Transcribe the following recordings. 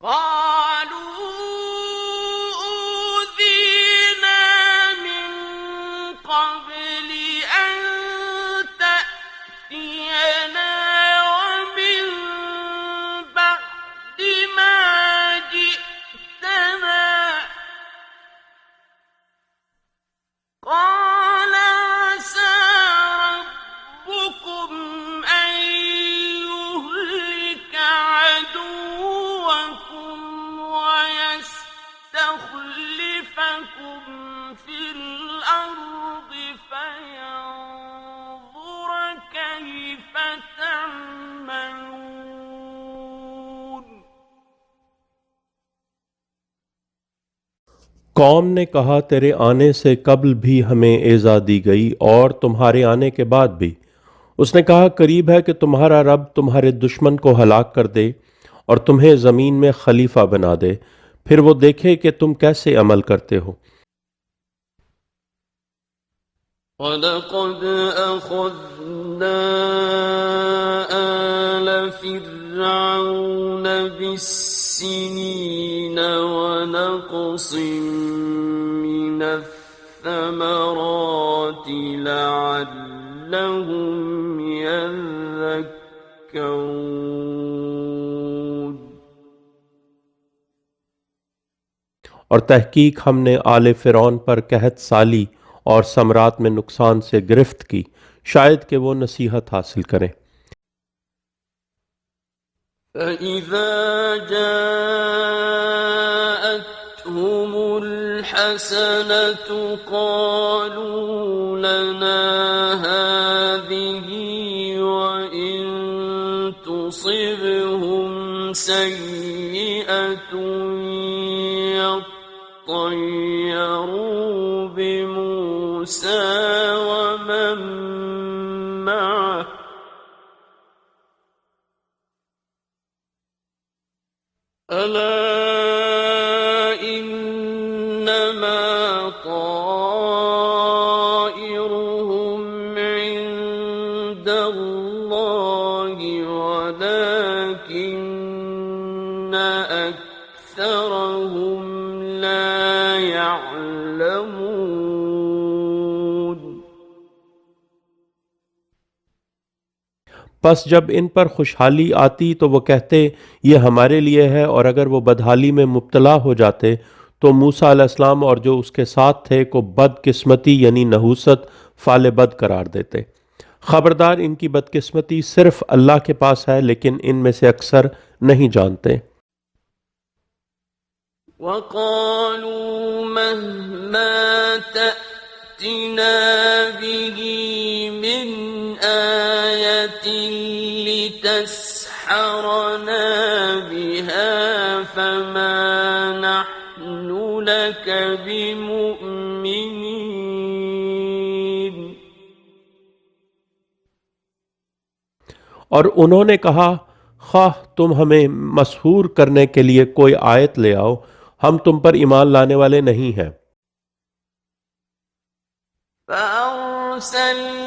قالوا أوذينا من قبل أن تأتينا ومن بعد ما جئتنا قال عسى ربكم أن يهلك عدوكم ويستخلفكم في الأرض فينظر كيف تعملون। कौम ने कहा, तेरे आने से कब्ल भी हमें एज़ा दी गई और तुम्हारे आने के बाद भी। उसने कहा, करीब है कि तुम्हारा रब तुम्हारे दुश्मन को हलाक कर दे और तुम्हें ज़मीन में खलीफा बना दे, फिर वो देखे कि तुम कैसे अमल करते हो। वलक़द अख़ज़ना आल फ़िरऔन बिस्सिनीन वनक़सिम मिनस्समराति लअल्लहुम यज़क्करून। और तहकीक हमने आले फ़िरौन पर कहत साली और समरात में नुकसान से गिरफ्त की, शायद कि वो नसीहत हासिल करें। فإذا جاءتهم الحسنة قالوا لنا هذه وإن تصبهم سيئة يطيروا بموسى ومن معه ألا إنما طائرهم عند الله ولكن أكثرهم لا يعلمون। बस जब इन पर खुशहाली आती तो वो कहते ये हमारे लिए है, और अगर वो बदहाली में मुब्तला हो जाते तो मूसा अलैहिस्सलाम और जो उसके साथ थे को बदकिस्मती यानी नहूसत फाले बद करार देते। खबरदार, इनकी बदकिस्मती सिर्फ अल्लाह के पास है, लेकिन इनमें से अक्सर नहीं जानते। वक़ालू महमा तअतिना बिही मिन आयतिन लितस्हरना बिहा फमा नहनु लक बिमुअमिनीन। और उन्होंने कहा, खाह तुम हमें मसहूर करने के लिए कोई आयत ले आओ, हम तुम पर ईमान लाने वाले नहीं हैं। فأرسلنا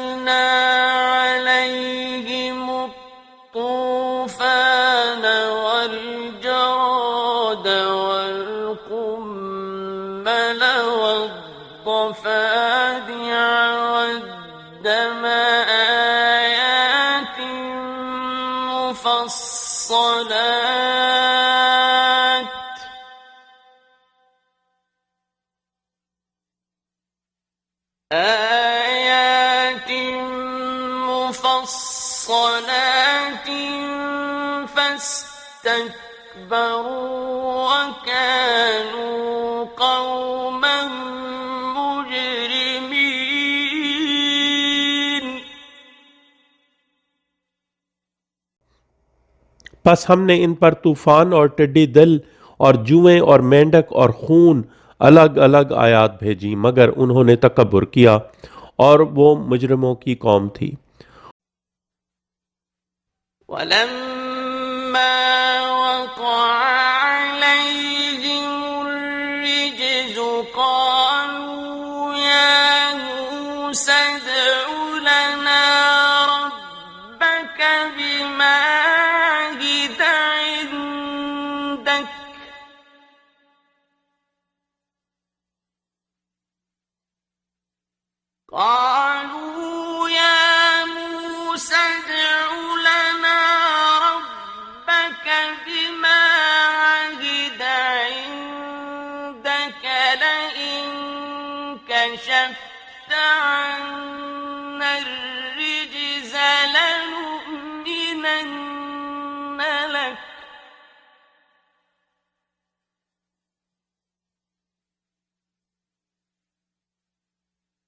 عليهم الطوفان والجراد والقمل والضفادع والدم آيات مفصلات فاستكبروا وكانوا قوما مجرمين। बस हमने इन पर तूफान और टिड्डी दिल और जुएं और मेंढक और खून अलग अलग आयात भेजी, मगर उन्होंने तकब्बुर किया और वो मुजरिमों की कौम थी। वलम्मा वक़अ अलैहिम الرجز قالوا يا موسى ادع لنا ربك بما عهد عندك كشفت عنا الرجز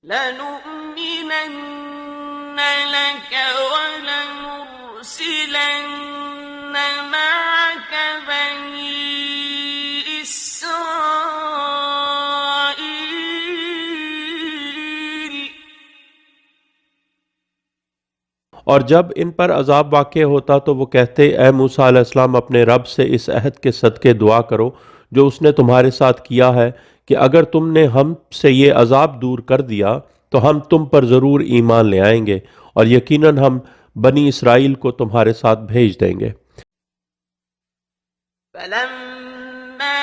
لنؤمنن لك ولنرسلن معك بني إسرائيل और जब इन पर अजाब वाक़ होता तो वो कहते, ए मूसा अलैहिस्सलाम, अपने रब से इस अहद के सदके दुआ करो जो उसने तुम्हारे साथ किया है कि अगर तुमने हमसे ये अजाब दूर कर दिया तो हम तुम पर ज़रूर ईमान ले आएंगे और यकीनन हम बनी इसराइल को तुम्हारे साथ भेज देंगे। فلما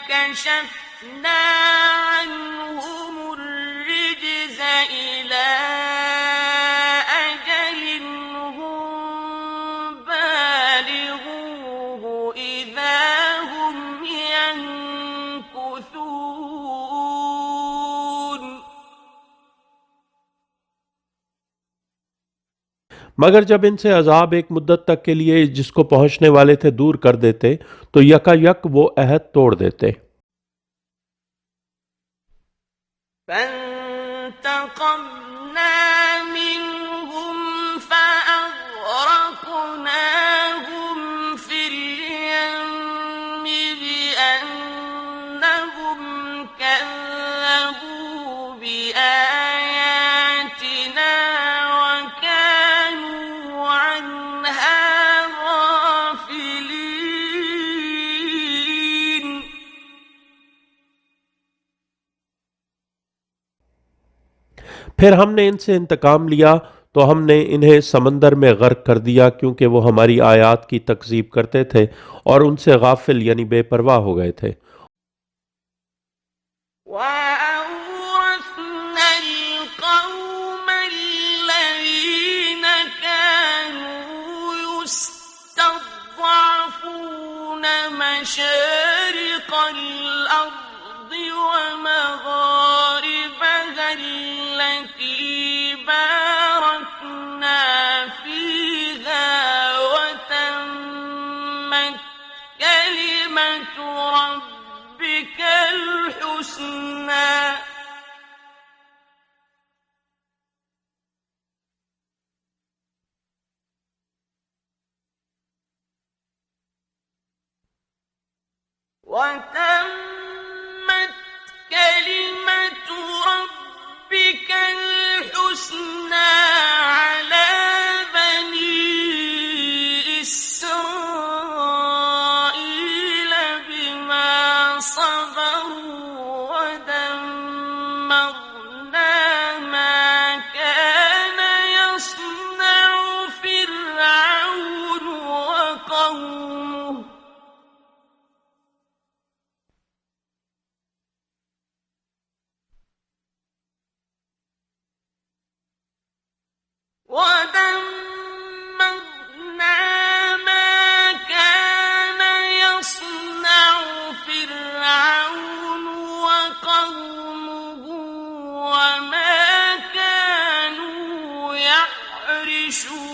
كشفنا عنهم الرجز إلى أجل هم بالغوه إذا هم ينكثون मगर जब इनसे अजाब एक मुद्दत तक के लिए जिसको पहुंचने वाले थे दूर कर देते तो यकायक वो अहद तोड़ देते। فانتقمنا منهم فأغرقناهم في اليم بأنهم كذبوا بآياتنا وكانوا عنها غافلين फिर हमने इनसे इंतकाम लिया तो हमने इन्हें समंदर में गर्क कर दिया क्योंकि वो हमारी आयात की तकजीब करते थे और उनसे गाफिल यानी बेपरवाह हो गए थे। وأورثنا القوم الذين كانوا يستضعفون مشارق الأرض ومغاربها التي باركنا فيها وتمت كلمة ربك الحسنى وتمت كلمة ربك الحسنى على بني إسرائيل بما صبروا ودمرنا ما كان يصنع فرعون وقومه ودمرنا ما كان يصنع فرعون وقومه وما كانوا يعرشون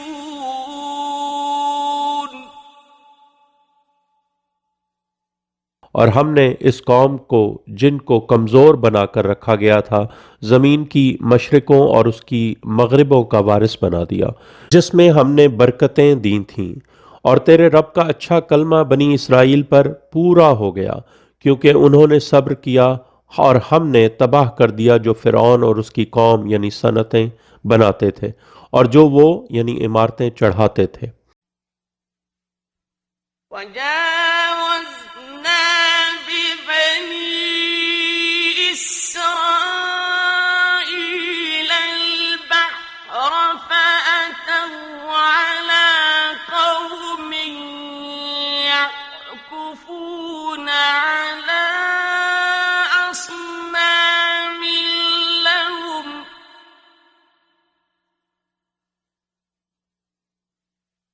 और हमने इस कौम को जिनको कमज़ोर बनाकर रखा गया था ज़मीन की मशरिकों और उसकी मगरिबों का वारिस बना दिया जिसमें हमने बरकतें दी थीं और तेरे रब का अच्छा कलमा बनी इसराइल पर पूरा हो गया क्योंकि उन्होंने सब्र किया और हमने तबाह कर दिया जो फ़िरौन और उसकी कौम यानी सनतें बनाते थे और जो वो यानी इमारतें चढ़ाते थे। وجاوزنا ببني إسرائيل البحر فأتوا على قوم يعكفون على أصنام لهم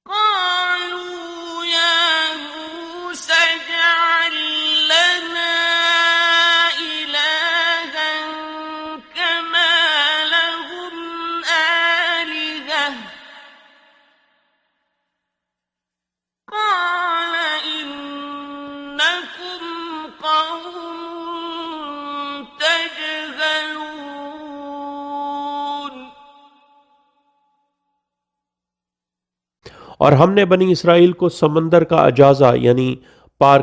قالوا يا موسى और हमने बनी इसराइल को समंदर का अजाजा यानी पार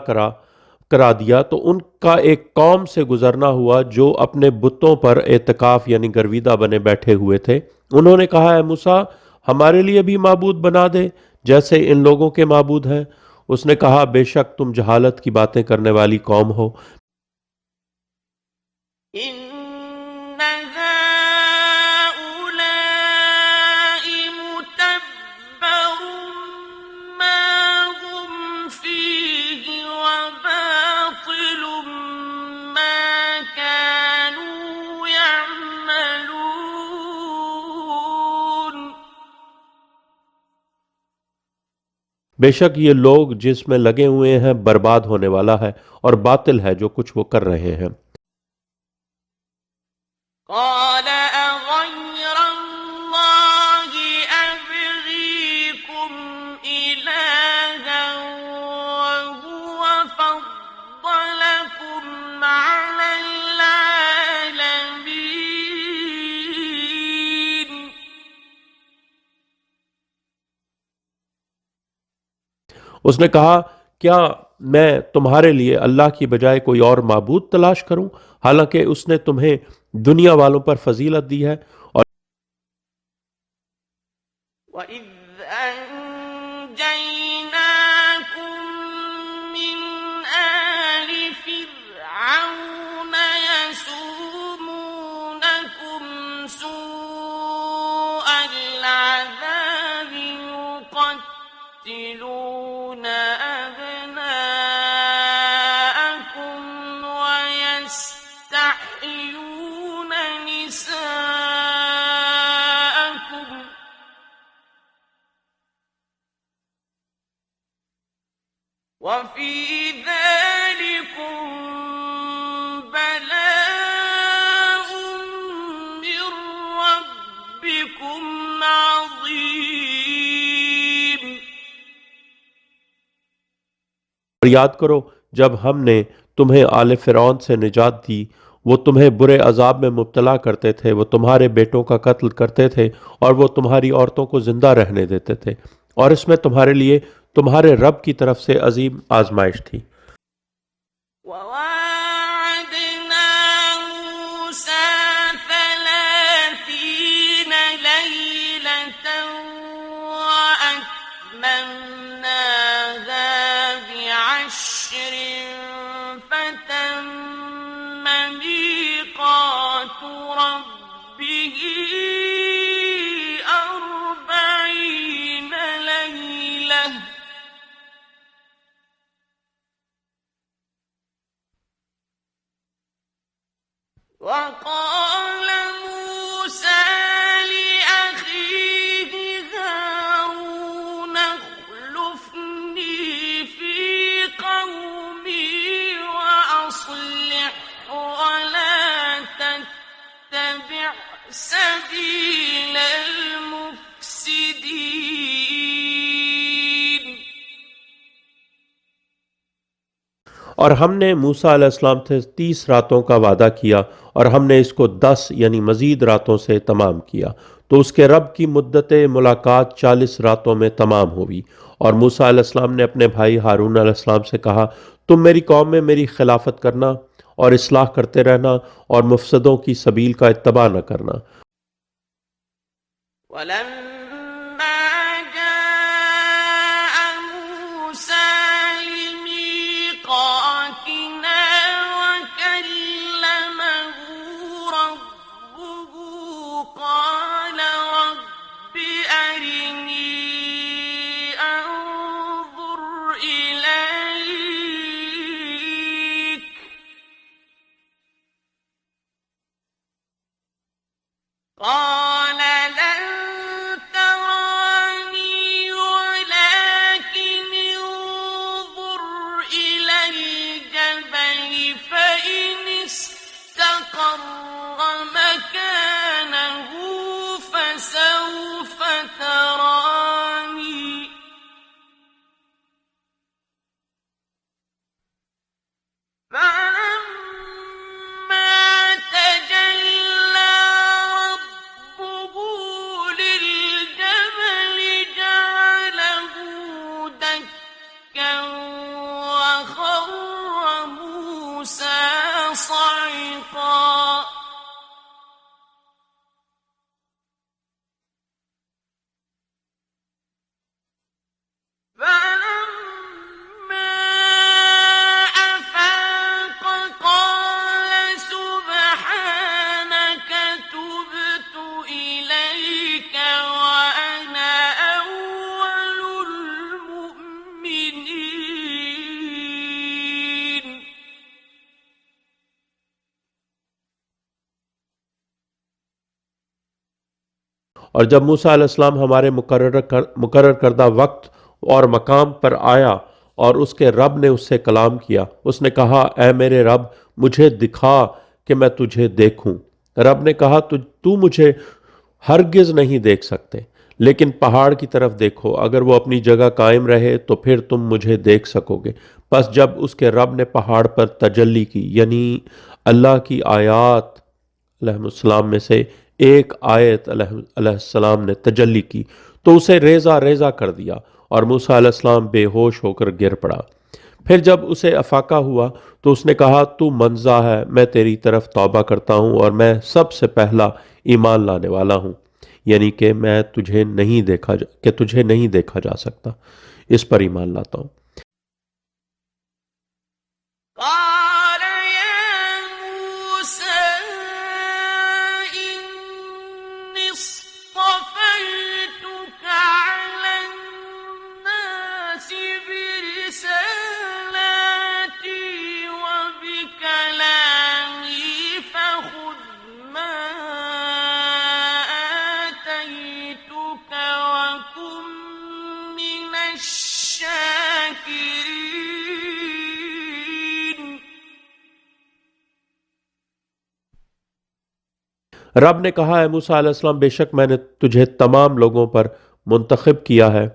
करा दिया, तो उनका एक कौम से गुजरना हुआ जो अपने बुतों पर एतकाफ यानी गर्विदा बने बैठे हुए थे। उन्होंने कहा, है मूसा, हमारे लिए भी माबूद बना दे जैसे इन लोगों के माबूद हैं। उसने कहा, बेशक तुम जहालत की बातें करने वाली कौम हो। إن هؤلاء متبر ما هم فيه وباطل ما كانوا يعملون बेशक ये लोग जिसमें लगे हुए हैं बर्बाद होने वाला है और बातिल है जो कुछ वो कर रहे हैं। قال أغير الله أبغيكم إلها وهو فضلكم على العالمين उसने कहा, क्या मैं तुम्हारे लिए अल्लाह की बजाय कोई और माबूद तलाश करूं, हालांकि उसने तुम्हें दुनिया वालों पर फजीलत दी है। और وإذ أنجيناكم من آل فرعون يسومونكم سوء العذاب يقتلون أبناءكم ويستحيون نساءكم وفي ذلكم بلاء من ربكم عظيم याद करो जब हमने तुम्हें आले फिरौन से निजात दी, वो तुम्हें बुरे अजाब में मुब्तला करते थे, वो तुम्हारे बेटों का कत्ल करते थे और वो तुम्हारी औरतों को जिंदा रहने देते थे, और इसमें तुम्हारे लिए तुम्हारे रब की तरफ से अजीम आजमाइश थी। وواعدنا موسى 30 ليلة وأتممناها بعشر فتم ميقات ربه 40 ليلة وقال موسى لأخيه هارون اخلفني في قومي وأصلح ولا تتبع سبيل المفسدين और हमने मूसा अलैहिस्सलाम से 30 रातों का वादा किया और हमने इसको 10 यानी मजीद रातों से तमाम किया, तो उसके रब की मुद्दत मुलाकात 40 रातों में तमाम हुई। और मूसा अलैहिस्सलाम ने अपने भाई हारून अलैहिस्सलाम से कहा, तुम मेरी कौम में मेरी खिलाफत करना और इस्लाह करते रहना और मुफसदों की सबील का इत्तबा न करना। ولما جاء موسى لميقاتنا وكلمه ربه قال رب أرني أنظر إليك قال لن और जब मूसा अलैहिस्सलाम हमारे मुकर्रर करदा वक्त और मकाम पर आया और उसके रब ने उससे कलाम किया, उसने कहा, ऐ मेरे रब, मुझे दिखा कि मैं तुझे देखूं। रब ने कहा, तू मुझे हरगिज नहीं देख सकते, लेकिन पहाड़ की तरफ देखो, अगर वो अपनी जगह कायम रहे तो फिर तुम मुझे देख सकोगे। बस जब उसके रब ने पहाड़ पर तजल्ली की, यानी अल्लाह की आयत अलैहिस्सलाम में से एक आयत अलैहिस्सलाम ने तजल्ली की, तो उसे रेजा रेजा कर दिया और मूसा अलैहिस्सलाम बेहोश होकर गिर पड़ा। फिर जब उसे अफाका हुआ तो उसने कहा, तू मंजा है, मैं तेरी तरफ तौबा करता हूँ और मैं सबसे पहला ईमान लाने वाला हूँ, यानी कि तुझे नहीं देखा जा सकता, इस पर ईमान लाता हूँ। قال يا موسى إني اصطفيتك على الناس برسالاتي وبكلامي فخذ ما آتيتك وكن من الشاكرين. रब ने कहा, है मूसा अलैहिस्सलाम, बेशक मैंने तुझे तमाम लोगों पर मुंतखब किया है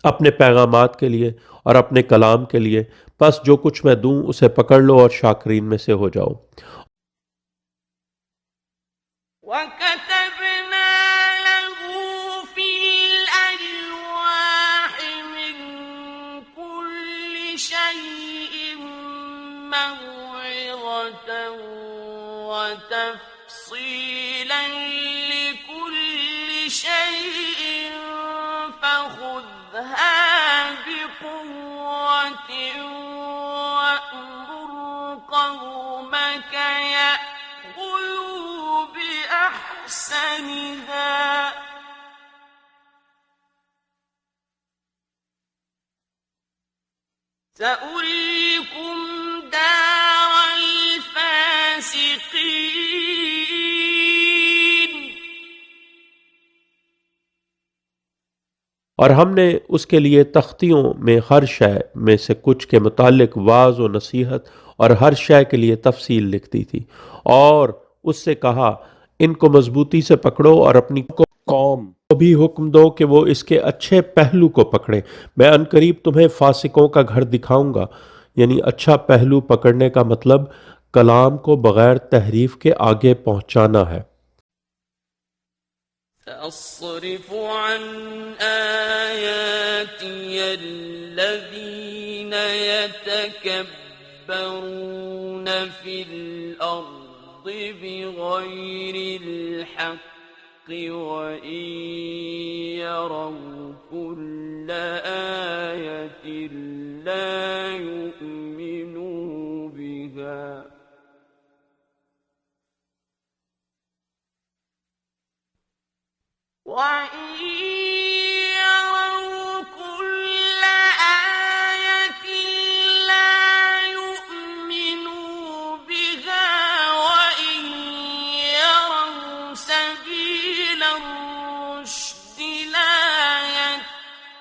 अपने पैगामात के लिए और अपने कलाम के लिए, बस जो कुछ मैं दूं उसे पकड़ लो और शाकरीन में से हो जाओ। وكتبنا له في الألواح من كل شيء موعظة وتفصيلا لكل شيء فخذها بقوة وأمر قومك يأخذوا بأحسنها سأريكم دار الفاسقين. और हमने उसके लिए तख्तियों में हर शय में से कुछ के मुतालिक वाज व नसीहत और हर शय के लिए तफसील लिख दी थी, और उससे कहा, इनको मजबूती से पकड़ो और अपनी कौम को भी हुक्म दो कि वो इसके अच्छे पहलू को पकड़े। मैं अनकरीब तुम्हें फासिकों का घर दिखाऊंगा, यानी अच्छा पहलू पकड़ने का मतलब कलाम को बगैर तहरीफ के आगे पहुंचाना है। سأصرف عن آياتي الذين يتكبرون في الأرض بغير الحق وإن يروا كل آية لا يؤمنوا بها وإن يروا كل آية لا يؤمنوا بها وإن يروا سبيل الرشد لا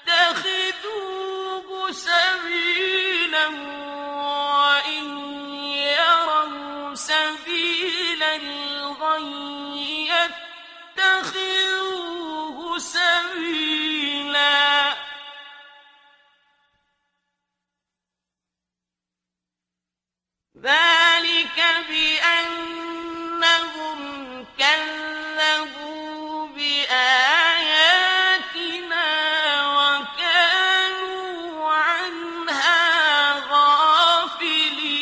يتخذوه سبيلا وإن يروا سبيل الغي يتخذوه سبيلا ذلك بأنهم كذبوا بآياتنا وكانوا عنها غافلين.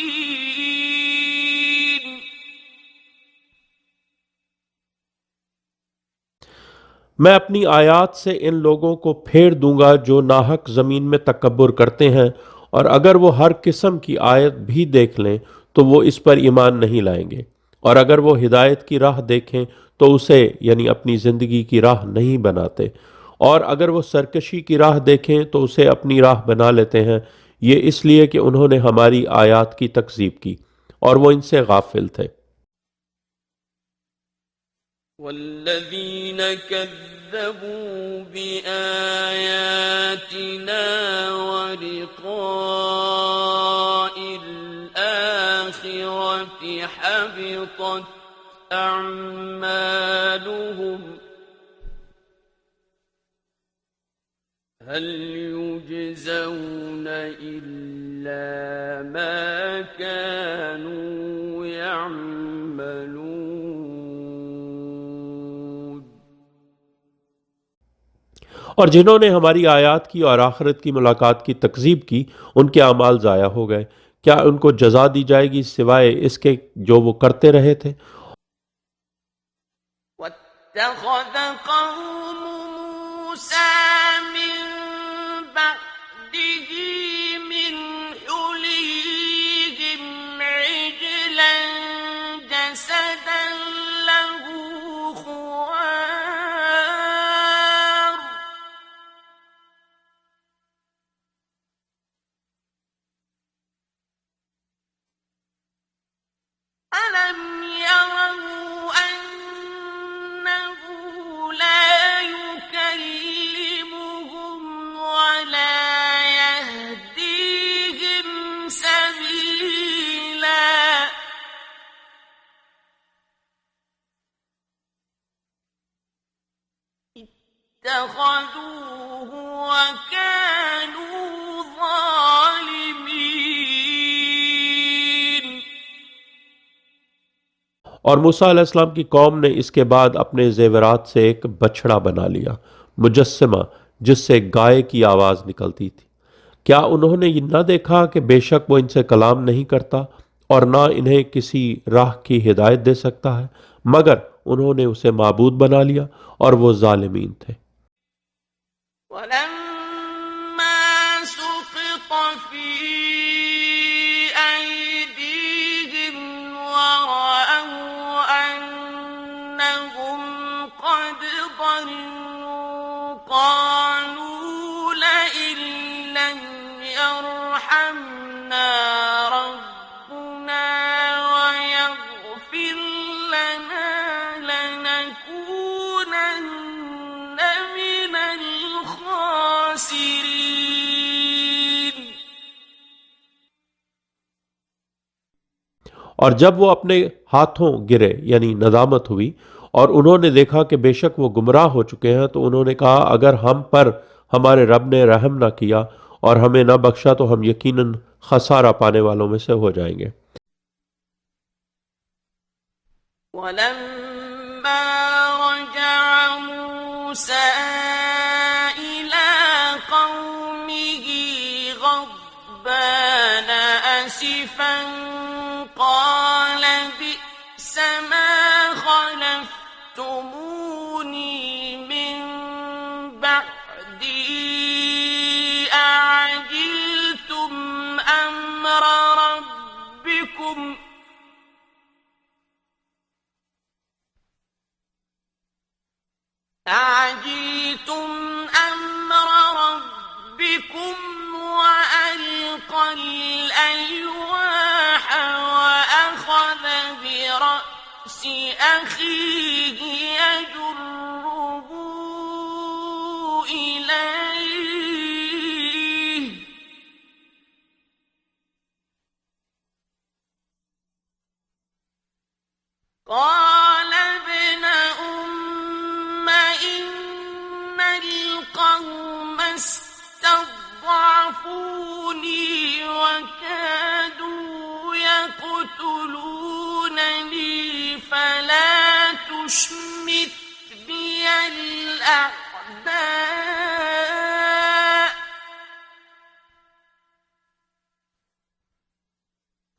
मैं अपनी आयात से इन लोगों को फेर दूंगा जो नाहक ज़मीन में तकब्बुर करते हैं, और अगर वो हर किस्म की आयत भी देख लें तो वो इस पर ईमान नहीं लाएंगे, और अगर वो हिदायत की राह देखें तो उसे यानी अपनी ज़िंदगी की राह नहीं बनाते, और अगर वो सरकशी की राह देखें तो उसे अपनी राह बना लेते हैं। ये इसलिए कि उन्होंने हमारी आयात की तकज़ीब की और वो इनसे गाफिल थे। والذين كذبوا بآياتنا ولقاء الآخرة حبطت أعمالهم هل يجزون إلا ما كانوا يعملون. और जिन्होंने हमारी आयत की और आखिरत की मुलाकात की तकजीब की, उनके अमाल ज़ाया हो गए। क्या उनको जजा दी जाएगी सिवाय इसके जो वो करते रहे थे? واتخذ قوم موسى من بعده من حليهم عجلا جسدا له خوار ألم يروا أنه لا يكلمهم ولا يهديهم سبيلا اتخذوه وكانوا ظالمين. और मूसा अलैहिस्सलाम की कौम ने इसके बाद अपने जेवरात से एक बछड़ा बना लिया, मुजस्समा, जिससे गाय की आवाज़ निकलती थी। क्या उन्होंने ये न देखा कि बेशक वो इनसे कलाम नहीं करता और ना इन्हें किसी राह की हिदायत दे सकता है, मगर उन्होंने उसे माबूद बना लिया और वो जालिमीन थे। ولما سقط في أيديهم ورأوا أنهم قد ضلوا قالوا لئن لم يرحمنا ربنا ويغفر لنا لنكونن من الخاسرين. और जब वो अपने हाथों गिरे यानी नदामत हुई और उन्होंने देखा कि बेशक वो गुमराह हो चुके हैं, तो उन्होंने कहा अगर हम पर हमारे रब ने रहम ना किया और हमें ना बख्शा तो हम यकीनन खसारा पाने वालों में से हो जाएंगे। ولما رجع موسى إلى قومه غضبان أسفا قال بئس ما خلفتموني من بعدي أعجلتم أمر ربكم أعجلتم أمر ربكم وألقى الألواح وأخذ برأس أخيه يجره إليه قال ابن أم إن القوم استضعفوني وكادوا يقتلونني فلا تشمت بي الأعداء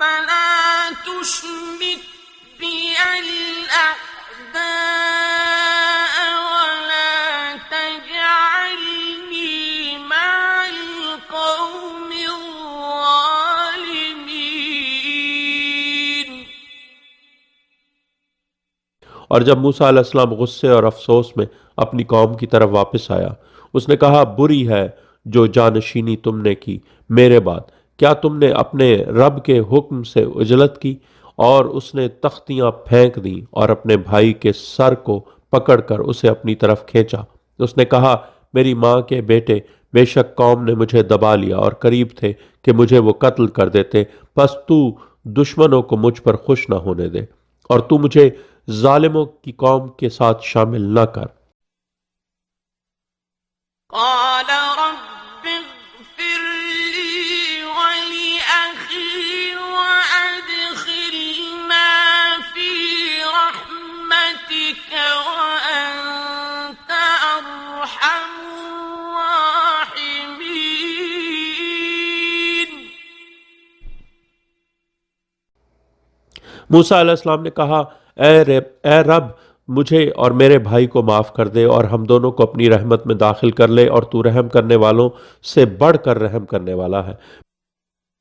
فلا تشمت بي الأعداء ولا تجعلني مع القوم الظالمين. और जब मूसा अलैहिस्सलाम गुस्से और अफसोस में अपनी कौम की तरफ वापस आया, उसने कहा बुरी है जो जानशीनी तुमने की मेरे बाद। क्या तुमने अपने रब के हुक्म से उजलत की और उसने तख्तियां फेंक दी और अपने भाई के सर को पकड़कर उसे अपनी तरफ खींचा। उसने कहा, मेरी मां के बेटे, बेशक कौम ने मुझे दबा लिया और करीब थे कि मुझे वो कत्ल कर देते, बस तू दुश्मनों को मुझ पर खुश न होने दे और तू मुझे जालिमों की कौम के साथ शामिल न कर। قال رب اغفر لي ولأخي وأدخلنا في رحمتك وأنت أرحم الراحمين। मूसा अलैहिस्सलाम ने कहा, ए रब, मुझे और मेरे भाई को माफ कर दे और हम दोनों को अपनी रहमत में दाखिल कर ले, और तू रहम करने वालों से बढ़कर रहम करने वाला है।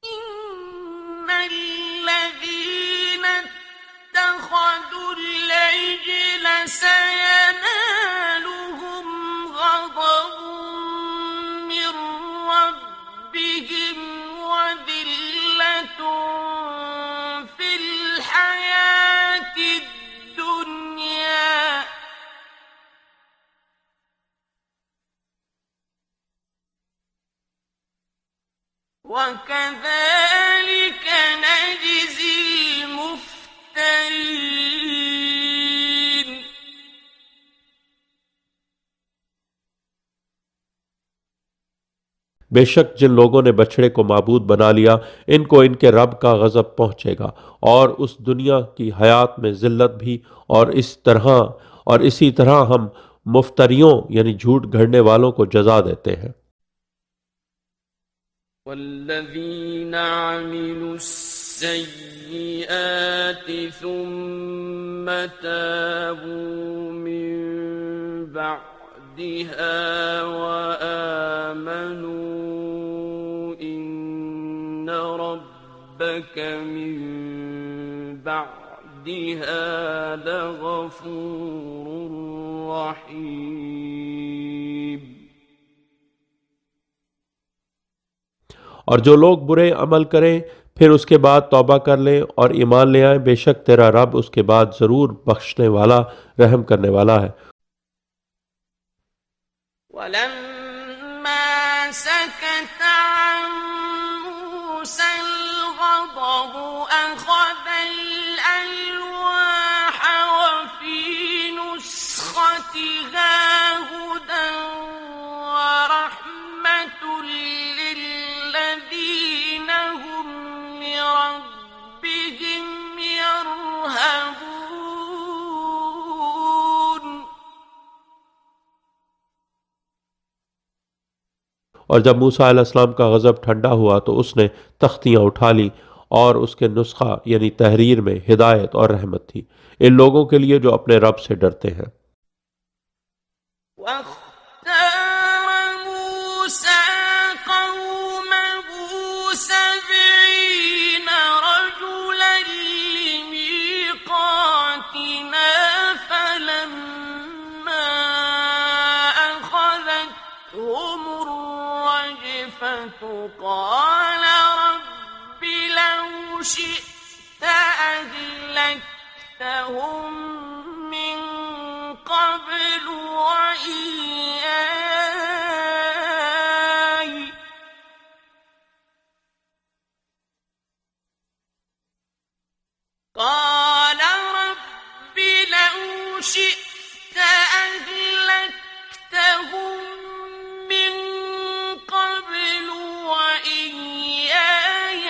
إن الذين اتخذوا العجل سينالهم غضب من ربهم وذلة في الحياة الدنيا وكذلك نجزي المفترين۔ बेशक जिन लोगों ने बछड़े को माबूद बना लिया, इनको इनके रब का गज़ब पहुंचेगा और उस दुनिया की हयात में जिल्लत भी, और इसी तरह हम मुफ्तरियों यानी झूठ गढ़ने वालों को जजा देते हैं। والذين عملوا السيئات ثم تابوا من بعدها وآمنوا إن ربك من بعدها لغفور رحيم۔ और जो लोग बुरे अमल करें फिर उसके बाद तौबा कर लें और ईमान ले आएं, बेशक तेरा रब उसके बाद जरूर बख्शने वाला, रहम करने वाला है। ولما سكت عن موسى الغضب أخذ الألواح وفي نسختها هدى ورحمة للذين هم لربهم يرهبون۔ और जब मूसा अलैहिस्सलाम का गज़ब ठंडा हुआ तो उसने तख्तियां उठा ली और उसके नुस्खा यानी तहरीर में हिदायत और रहमत थी इन लोगों के लिए जो अपने रब से डरते हैं। واختار موسى قومه 70 رجلا لميقاتنا فلما أخذتهم الرجفة قال رب لو شئت أهلكتهم من قبل وإياي قال رب لو شئت أهلكتهم من قبل وإياي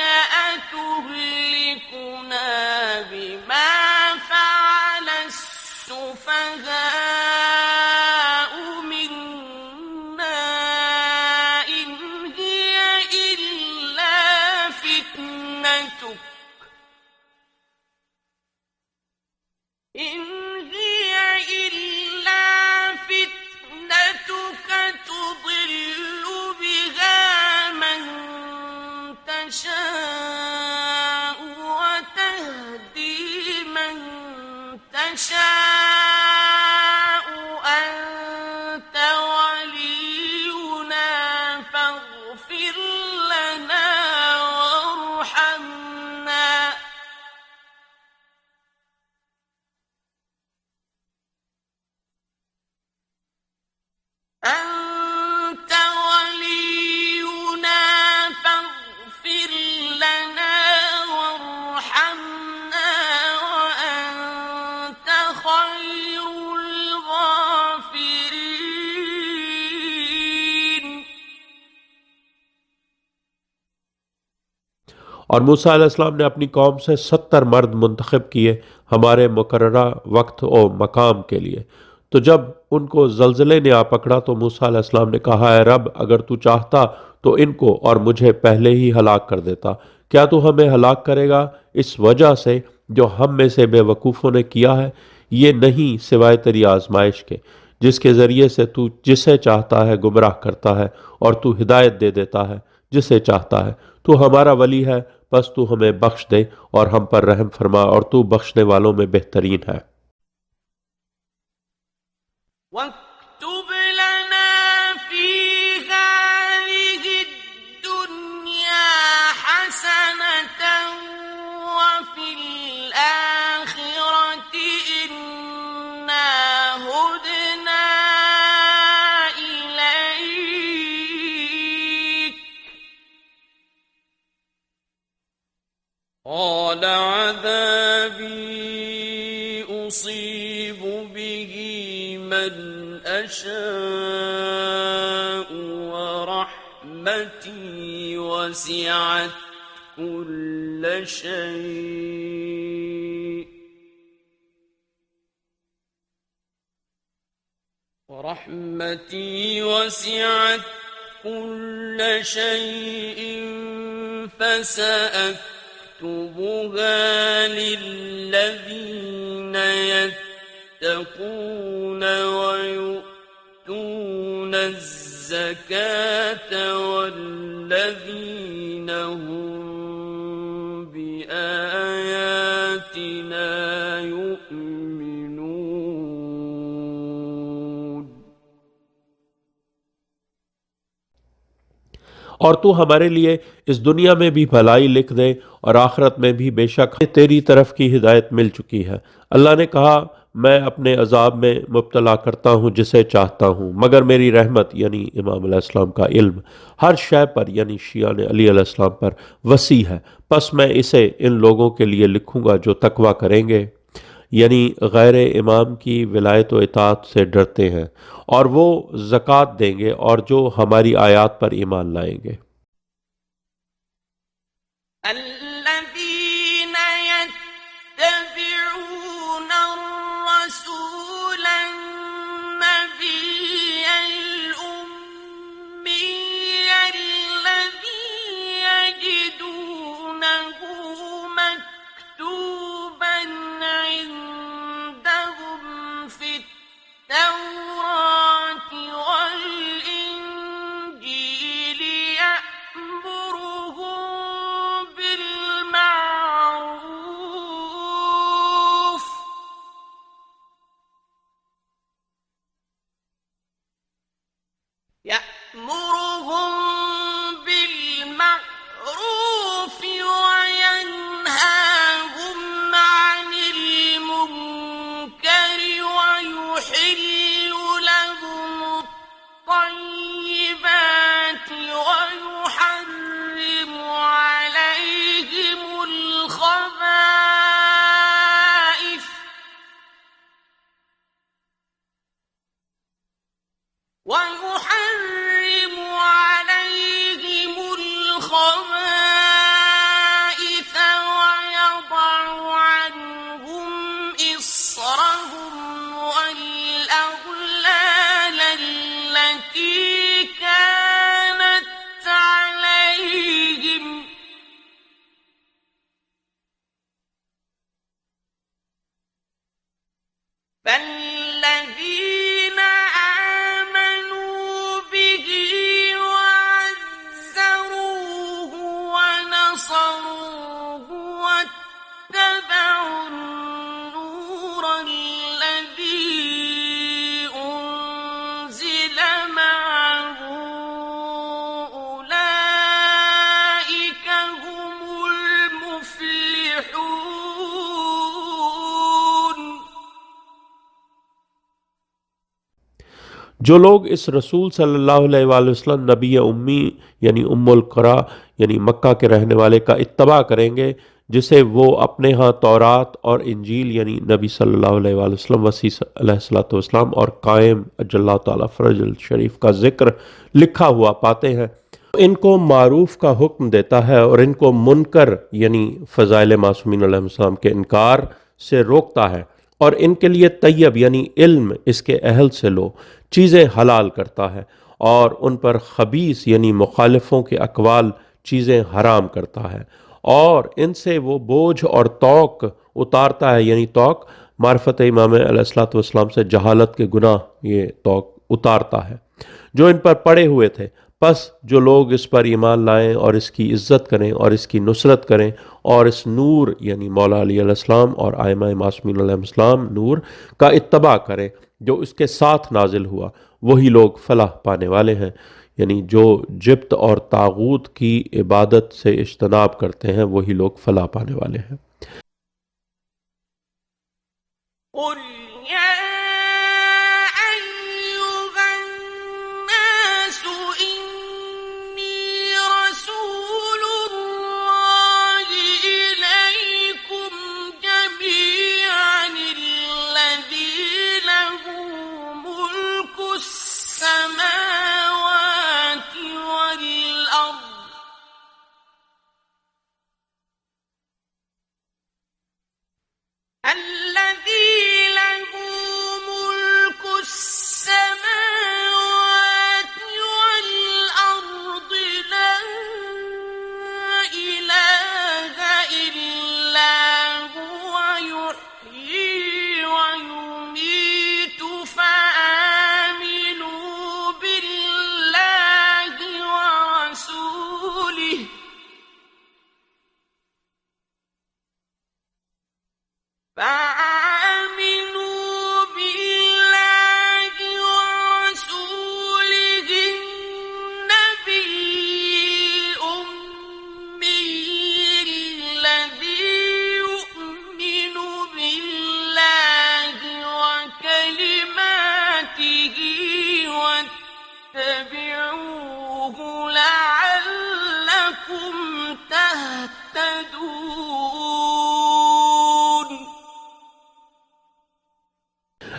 أتهلكنا بما فعل السفهاء منا إن هي إلا فتنتك تضل بها من تشاء وتهدي من تشاء أنت ولينا فاغفر لنا وارحمنا और मूसा अलैहिस्सलाम ने अपनी कौम से 70 मर्द मुंतखब किए हमारे मुकर्ररा वक्त और मकाम के लिए। तो जब उनको जल्जले ने आ पकड़ा तो मूसा अलैहिस्सलाम ने कहा, है रब, अगर तू चाहता तो इनको और मुझे पहले ही हलाक कर देता। क्या तू हमें हलाक करेगा इस वजह से जो हम में से बेवकूफ़ों ने किया है? ये नहीं सिवाय तेरी आजमाइश के, जिसके ज़रिए से तू जिसे चाहता है गुमराह करता है और तू हिदायत दे देता है जिसे चाहता है। तू हमारा वली है, बस तू हमें बख्श दे और हम पर रहम फरमा, और तू बख्शने वालों में बेहतरीन है। واكتب لنا في هذه الدنيا حسنة وفي الآخرة إنا هدنا إليك. قال عذابي أصيب به من أشاء ورحمتي وسعت كل شيء فسأكتبها للذين يتقون ويؤتون الزكاة والذين هم بآياتنا يؤمنون. और तू हमारे लिए इस दुनिया में भी भलाई लिख दे और आखिरत में भी, बेशक तेरी तरफ की हिदायत मिल चुकी है। अल्लाह ने कहा, मैं अपने अजाब में मुब्तला करता हूँ जिसे चाहता हूँ, मगर मेरी रहमत यानी इमाम अलैहिस्सलाम का इल्म हर शय पर यानी शियान अली अलैहिस्सलाम पर वसी है। बस मैं इसे इन लोगों के लिए लिखूँगा जो तकवा करेंगे यानी गैर इमाम की विलायत व इताअत से डरते हैं, और वो ज़कात देंगे और जो हमारी आयात पर ईमान लाएंगे। الذين يتبعون الرسول النبي الأمي الذي يجدونه مكتوبا عندهم في التوراة والإنجيل يأمرهم بالمعروف وينهاهم عن المنكر ويحل لهم الطيبات ويحرم عليهم الخبائث ويضع عنهم إصرهم والأغلال التي كانت عليهم فالذين آمنوا به وعزروه ونصروه واتبعوا النور الذي أنزل معه أولئك هم المفلحون. जो लोग इस रसूल सल्लल्लाहु अलैहि वसल्लम नबी उम्मी यानी उम्मुल कुरा यानी मक्का के रहने वाले का इत्तबा करेंगे, जिसे वो अपने यहाँ तौरात और इंजील यानी नबी सल्लल्लाहु अलैहि वसल्लम वसी अलैहिस्सलातु वस्सलाम और कायम अजल्लाहु ताला फरजुल शरीफ का जिक्र लिखा हुआ पाते हैं, इनको मारूफ का हुक्म देता है और इनको मुनकर यानी फ़ज़ाइल मासूमीन अलैहिस्सलाम के इनकार से रोकता है, और इनके लिए तैयब यानी इल्म इसके अहल से लो चीज़ें हलाल करता है, और उन पर खबीस यानी मुखालिफों के अकवाल चीज़ें हराम करता है, और इनसे वो बोझ और तौक उतारता है, यानी तौक मार्फत इमाम अलैहिस्सलातु वस्सलाम से जहालत के गुनाह ये तौक उतारता है जो इन पर पड़े हुए थे। बस जो लोग इस पर ईमान लाएं और इसकी इज्जत करें और इसकी नुसरत करें और इस नूर यानी मौला अली अलैहिस्सलाम और आइमा मासूमीन अलैहिस्सलाम नूर का इत्तबा करें जो इसके साथ नाजिल हुआ, वही लोग फलाह पाने वाले हैं। यानी जो जिब्त और तागूत की इबादत से इज्तनाब करते हैं वही लोग फलाह पाने वाले हैं। قل يا أيها الناس إني رسول الله إليكم جميعا الذي له ملك السماوات والأرض الذي له ملك السماوات والأرض لا إله إلا هو يحيي ويميت فآمنوا بالله ورسوله فآمنوا بالله ورسوله النبي الأمي الذي يؤمن بالله وكلماته واتبعوه لعلكم تهتدون।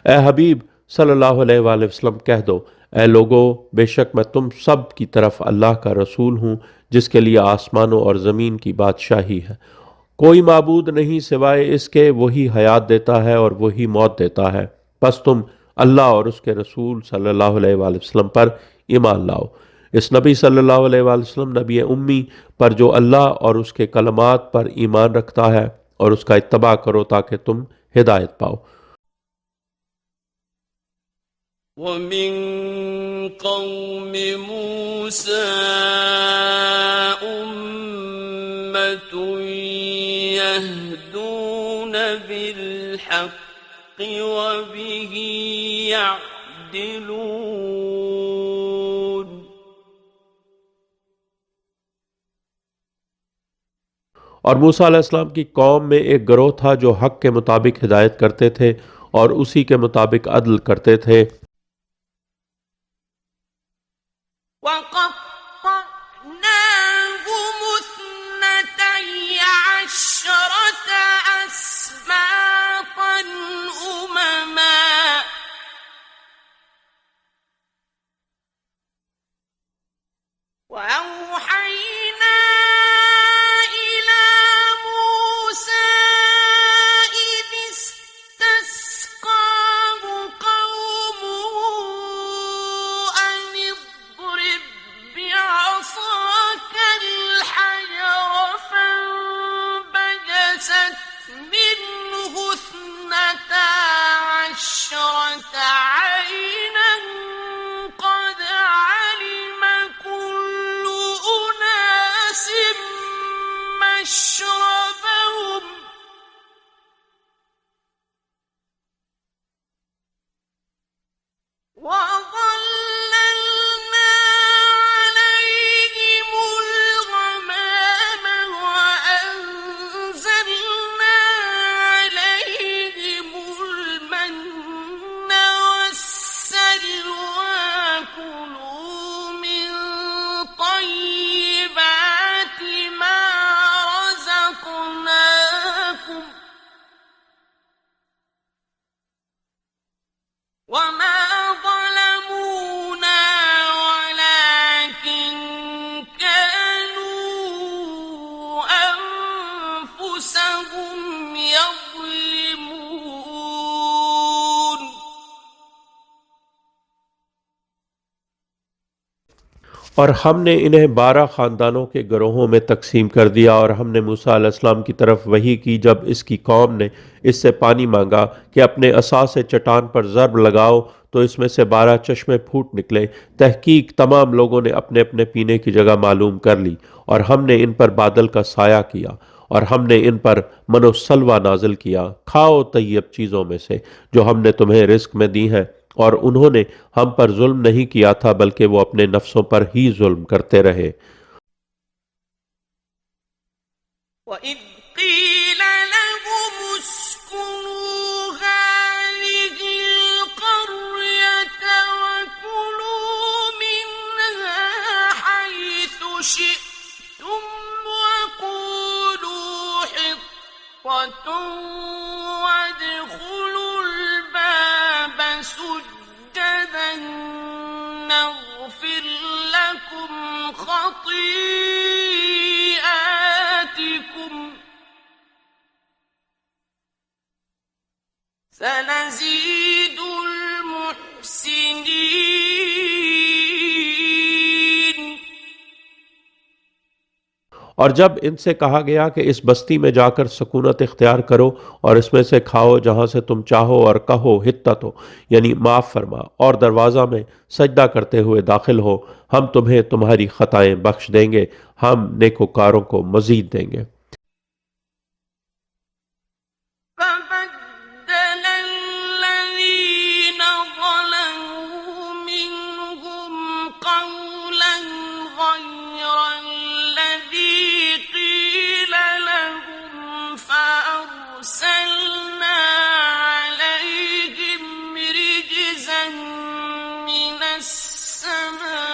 ए हबीब सल्लल्लाहु अलैहि वसल्लम कह दो, ए लोगो बेशक मैं तुम सब की तरफ अल्लाह का रसूल हूँ जिसके लिए आसमानों और ज़मीन की बादशाही है। कोई माबूद नहीं सिवाय इसके, वही हयात देता है और वही मौत देता है। बस तुम अल्लाह और उसके रसूल सल्लल्लाहु अलैहि वसल्लम पर ईमान लाओ। इस नबी सल्लल्लाहु अलैहि वसल्लम नबी उम्मी पर जो अल्लाह और उसके कलमात पर ईमान रखता है और उसका इत्तबा करो ताकि तुम हिदायत पाओ। ومن قوم موسى أمة يهدون بالحق وبه يعدلون। और मूसा अलैहिस्सलाम की कौम में एक गिरोह था जो हक के मुताबिक हिदायत करते थे और उसी के मुताबिक अदल करते थे। وقطعناهم اثنتي عشرة أسباطا أمما وأوحينا إلى موسى إذ استسقاه قومه أن اضرب بعصاك الحجر فانبجست منه اثنتا عشرة عينا قد علم كل أناس مشربهم وظللنا عليهم الغمام وأنزلنا عليهم المن والسلوى كلوا من طيبات ما رزقناكم और हमने इन्हें 12 ख़ानदानों के गिरोहों में तकसीम कर दिया और हमने मूसा अलैहिस्सलाम की तरफ वही की जब इसकी कौम ने इससे पानी मांगा कि अपने असा से चट्टान पर ज़रब लगाओ तो इसमें से 12 चश्मे फूट निकले। तहकीक तमाम लोगों ने अपने अपने पीने की जगह मालूम कर ली और हमने इन पर बादल का साया किया और हमने इन पर मनोसलवा नाजिल किया। खाओ तय्यब चीज़ों में से जो हमने तुम्हें रिस्क में दी हैं। और उन्होंने हम पर जुल्म नहीं किया था बल्कि वो अपने नफ्सों पर ही जुल्म करते रहे। وَإِذْ قِيلَ لَهُمُ اسْكُنُوا هَٰذِهِ الْقَرْيَةَ وَكُلُوا مِنْهَا حَيْثُ شِئْتُمْ وَقُولُوا حِطَّةٌ وَادْخُلُوا الْبَابَ سُجَّدًا نَّغْفِرْ لَكُمْ خَطِيئَاتِكُمْ سَنَزِيدُ الْمُحْسِنِينَ। और जब इनसे कहा गया कि इस बस्ती में जाकर सकूनत इख्तियार करो और इसमें से खाओ जहाँ से तुम चाहो और कहो हित्तत हो यानी माफ़ फरमा और दरवाज़ा में सजदा करते हुए दाखिल हो, हम तुम्हें तुम्हारी ख़ताएं बख्श देंगे, हम नेकोकारों को मज़ीद देंगे। فَبَدَّلَ الَّذِينَ ظَلَمُوا مِنْهُمْ قَوْلًا غَيْرَ الَّذِي قِيلَ لَهُمْ فَأَرْسَلْنَا عَلَيْهِمْ رِجْزًا مِّنَ السَّمَاءِ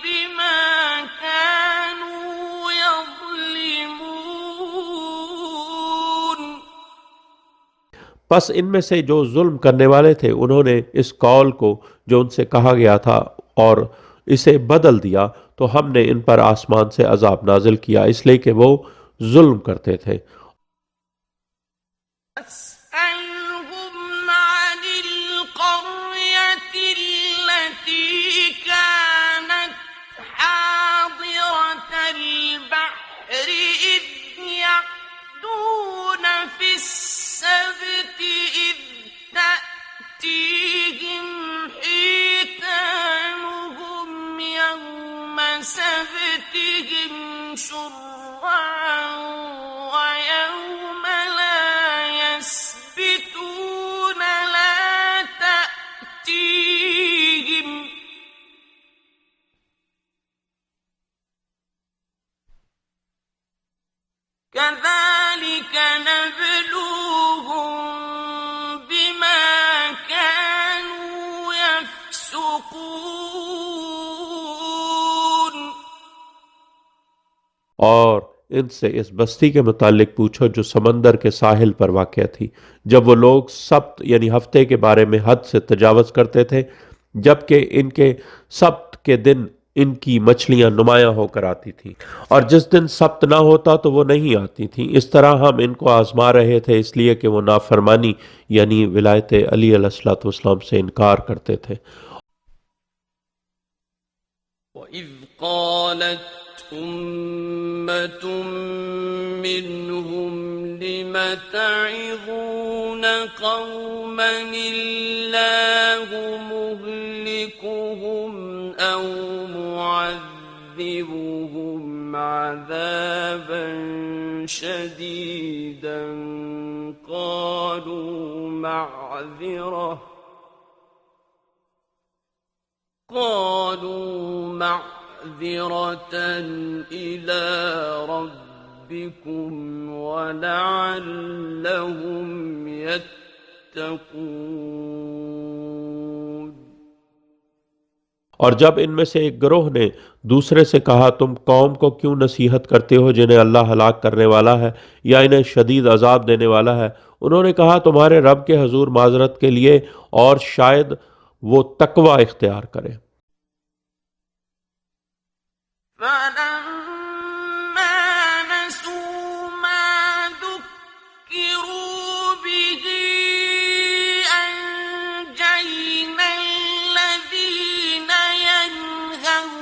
بِمَا كَانُوا يَظْلِمُونَ। बस इनमें से जो जुल्म करने वाले थे उन्होंने इस कौल को जो उनसे कहा गया था और इसे बदल दिया तो हमने इन पर आसमान से अजाब नाजिल किया इसलिए कि वो जुल्म करते थे। فاسألهم عن القرية التي كانت حاضرة البحر إذ يعدون في السبت إذ تأتيهم حيتانهم يوم سبتهم شرعا ويوم لا يسبتون لا تأتيهم كذلك نبلوهم بما كانوا يفسقون। और इनसे इस बस्ती के मुतालिक पूछो जो समंदर के साहिल पर वाक़या थी जब वो लोग सब्त यानी हफ्ते के बारे में हद से तजावज़ करते थे जबकि इनके सब्त के दिन इनकी मछलियां नुमायां होकर आती थी और जिस दिन सब्त ना होता तो वो नहीं आती थी। इस तरह हम इनको आजमा रहे थे इसलिए कि वो नाफरमानी यानी विलायत अली अलैहिस्सलाम से इनकार करते थे। وَإِذْ قَالَتْ أُمَّةٌ مِّنْهُمْ لِمَ تَعِظُونَ قَوْمًا اللَّهُ مُهْلِكُهُمْ أَوْ مُعَذِّبُهُمْ عَذَابًا شَدِيدًا قَالُوا مَعْذِرَةً إِلَى رَبِّكُمْ وَلَعَلَّهُمْ يَتَّقُونَ। और जब इनमें से एक गिरोह ने दूसरे से कहा तुम कौम को क्यों नसीहत करते हो जिन्हें अल्लाह हलाक करने वाला है या इन्हें शदीद अजाब देने वाला है, उन्होंने कहा तुम्हारे रब के हजूर माजरत के लिए और शायद वो तकवा इख्तियार करें। فَلَمَّا نَسُوا مَا ذُكِّرُوا بِهِ أَنجَيْنَا الَّذِينَ يَنْهَوْنَ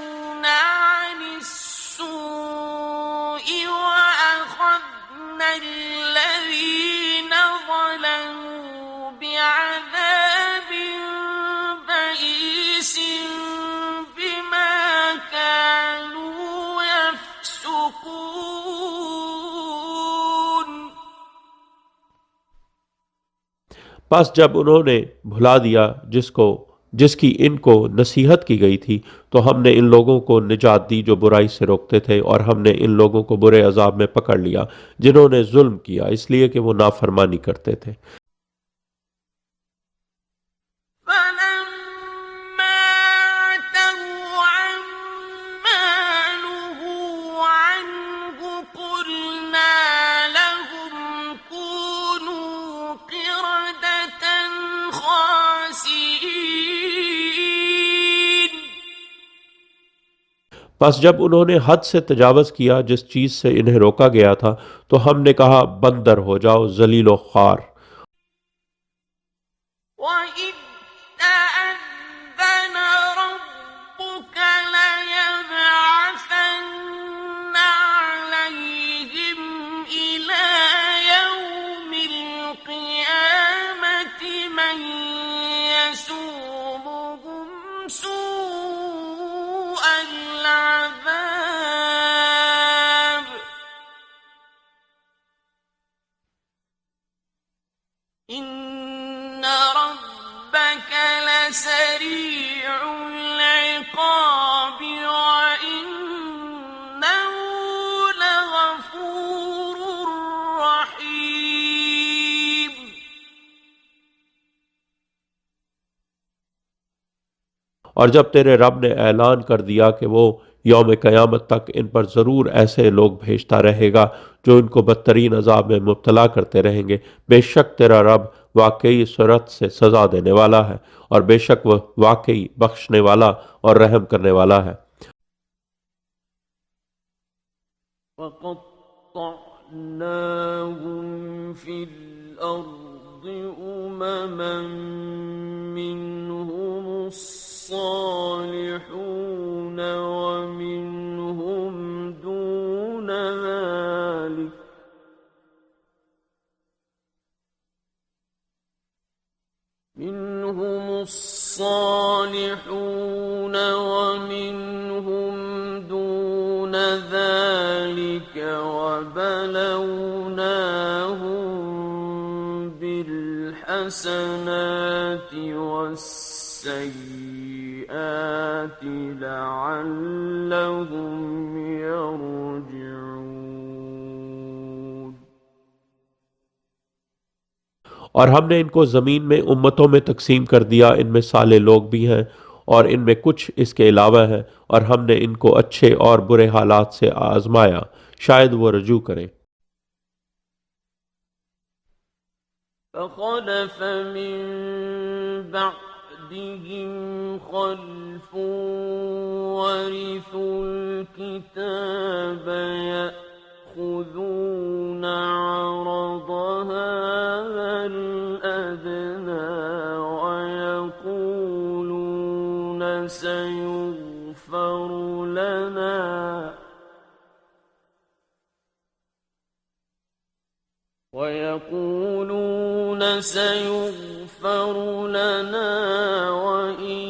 الذين ظلموا بعذاب بئيس بما كانوا يفسقون. बस जब उन्होंने भुला दिया जिसकी इनको नसीहत की गई थी, तो हमने इन लोगों को निजात दी जो बुराई से रोकते थे, और हमने इन लोगों को बुरे अजाब में पकड़ लिया जिन्होंने जुल्म किया, इसलिए कि वो नाफरमानी करते थे। فلما عتوا عما نهوا عنه قلنا لهم كونوا قردة خاسئين. बस जब उन्होंने हद से तजावज़ किया जिस चीज़ से इन्हें रोका गया था, तो हमने कहा बंदर हो जाओ, ज़लीलो ख़ार। وَإِذْ تَأَذَّنَ رَبُّكَ لَيَبْعَثَنَّ عَلَيْهِمْ إِلَى يَوْمِ الْقِيَامَةِ مَن يَسُومُهُمْ سُوءَ الْعَذَابِ إِنَّ رَبَّكَ لَسَرِيعُ الْعِقَابِ وَإِنَّهُ لَغَفُورٌ رَّحِيمٌ. और जब तेरे रब ने ऐलान कर दिया कि वो यौम क़यामत तक इन पर ज़रूर ऐसे लोग भेजता रहेगा जो इनको बदतरीन अजाब में मुब्तला करते रहेंगे, बेशक तेरा रब वाकई सूरत से सज़ा देने वाला है, और बेशक वह वाकई बख्शने वाला और रहम करने वाला है। وَقَطَّعْنَاهُمْ فِي الْأَرْضِ أُمَمًا مِّنْهُمُ الصَّالِحُونَ وَمِنْهُمْ دُونَ ذَلِكَ وَبَلَوْنَاهُم بِالْحَسَنَاتِ وَالسَّيِّئَاتِ لَعَلَّهُمْ يَرْجِعُونَ. और हमने इनको ज़मीन में उम्मतों में तकसीम कर दिया, इनमें साले लोग भी हैं और इनमें कुछ इसके अलावा हैं, और हमने इनको अच्छे और बुरे हालात से आजमाया, शायद वो रजू करें। فَخَلَفَ مِن بَعْدِهِمْ خَلْفٌ وَرِثُوا الْكِتَابَ يَأْخُذُونَ عَرَضَ هَٰذَا الْأَدْنَىٰ وَيَقُولُونَ سيغفر لنا وإن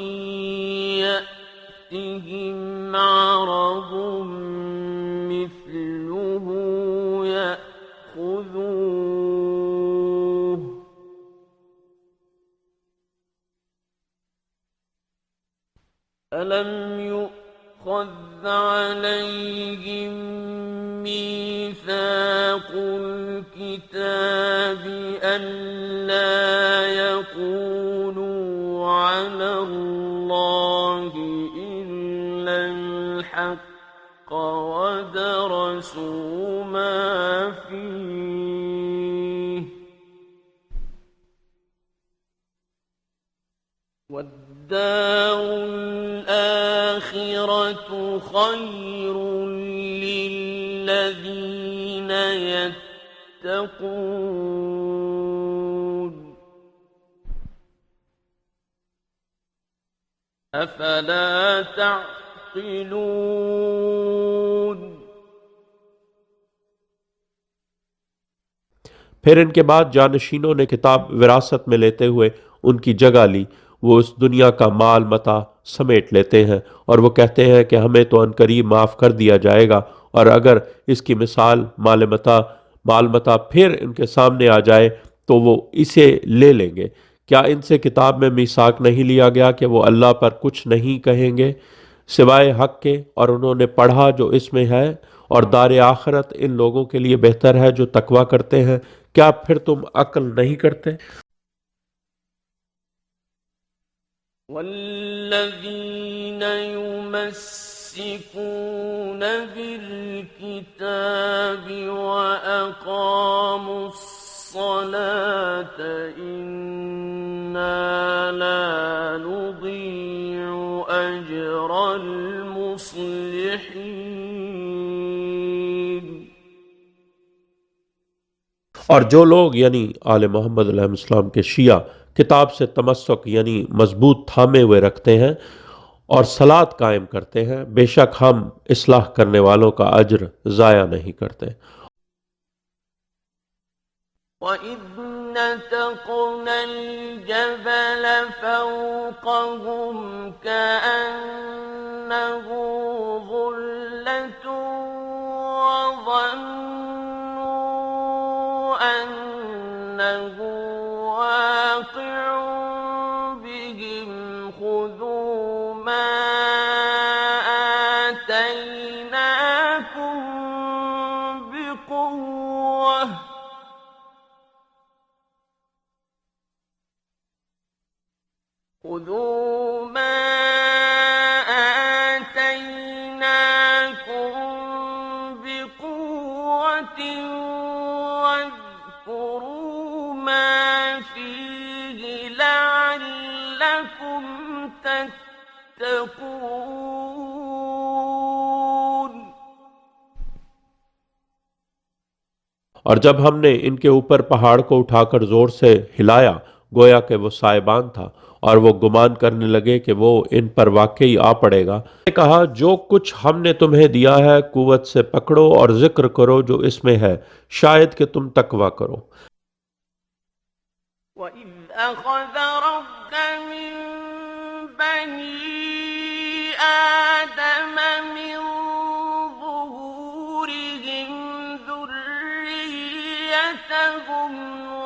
يأتهم عرض مثله يأخذوه ألم يؤخذ عليهم ميثاق الكتاب ألا يقولوا على الله إلا الحق ودرسوا ما فيه والدار الآخرة خير للذين يتقون أفلا تعقلون फिर इनके बाद जानशीनों ने किताब विरासत में लेते हुए उनकी जगह ली। वो इस दुनिया का माल मता समेट लेते हैं और वो कहते हैं कि हमें तो अनकरीब माफ़ कर दिया जाएगा, और अगर इसकी मिसाल माल मता फिर इनके सामने आ जाए तो वो इसे ले लेंगे। क्या इनसे किताब में मीसाक नहीं लिया गया कि वो अल्लाह पर कुछ नहीं कहेंगे सिवाय हक के, और उन्होंने पढ़ा जो इसमें है, और दार आखरत इन लोगों के लिए बेहतर है जो तकवा करते हैं। क्या फिर तुम अक्ल नहीं करते? वल्लज़ीन युमस्सिकून बिल-किताबि व अक़ामुस-सलात इन्ना ला नुज़ीअु अजरल मुस्लिहीन। और जो लोग यानी आले मोहम्मद अलैहिस्सलाम के शिया किताब से तमस्सुक यानी मजबूत थामे हुए रखते हैं और सलात कायम करते हैं, बेशक हम इस्लाह करने वालों का अज्र ज़ाया नहीं करते। وَإِذْ نَتَقْنَا الْجَبَلَ فَوْقَهُمْ كَأَنَّهُ ظُلَّةٌ وَظَنُّوا أَنَّهُ واقع بهم خذوا ما آتيناكم بقوة خذوا ما آتيناكم بقوة واذكروا ما فيه لعلكم تتقون। और जब हमने इनके ऊपर पहाड़ को उठाकर जोर से हिलाया, गोया कि वो साइबान था, और वो गुमान करने लगे कि वो इन पर वाकई आ पड़ेगा। मैंने कहा, जो कुछ हमने तुम्हें दिया है कुव्वत से पकड़ो और जिक्र करो जो इसमें है, शायद कि तुम तकवा करो। وَإِذْ أَخَذَ رَبُّكَ مِنْ بَنِي آدَمَ مِنْ ظُهُورِهِمْ ذُرِّيَّتَهُمْ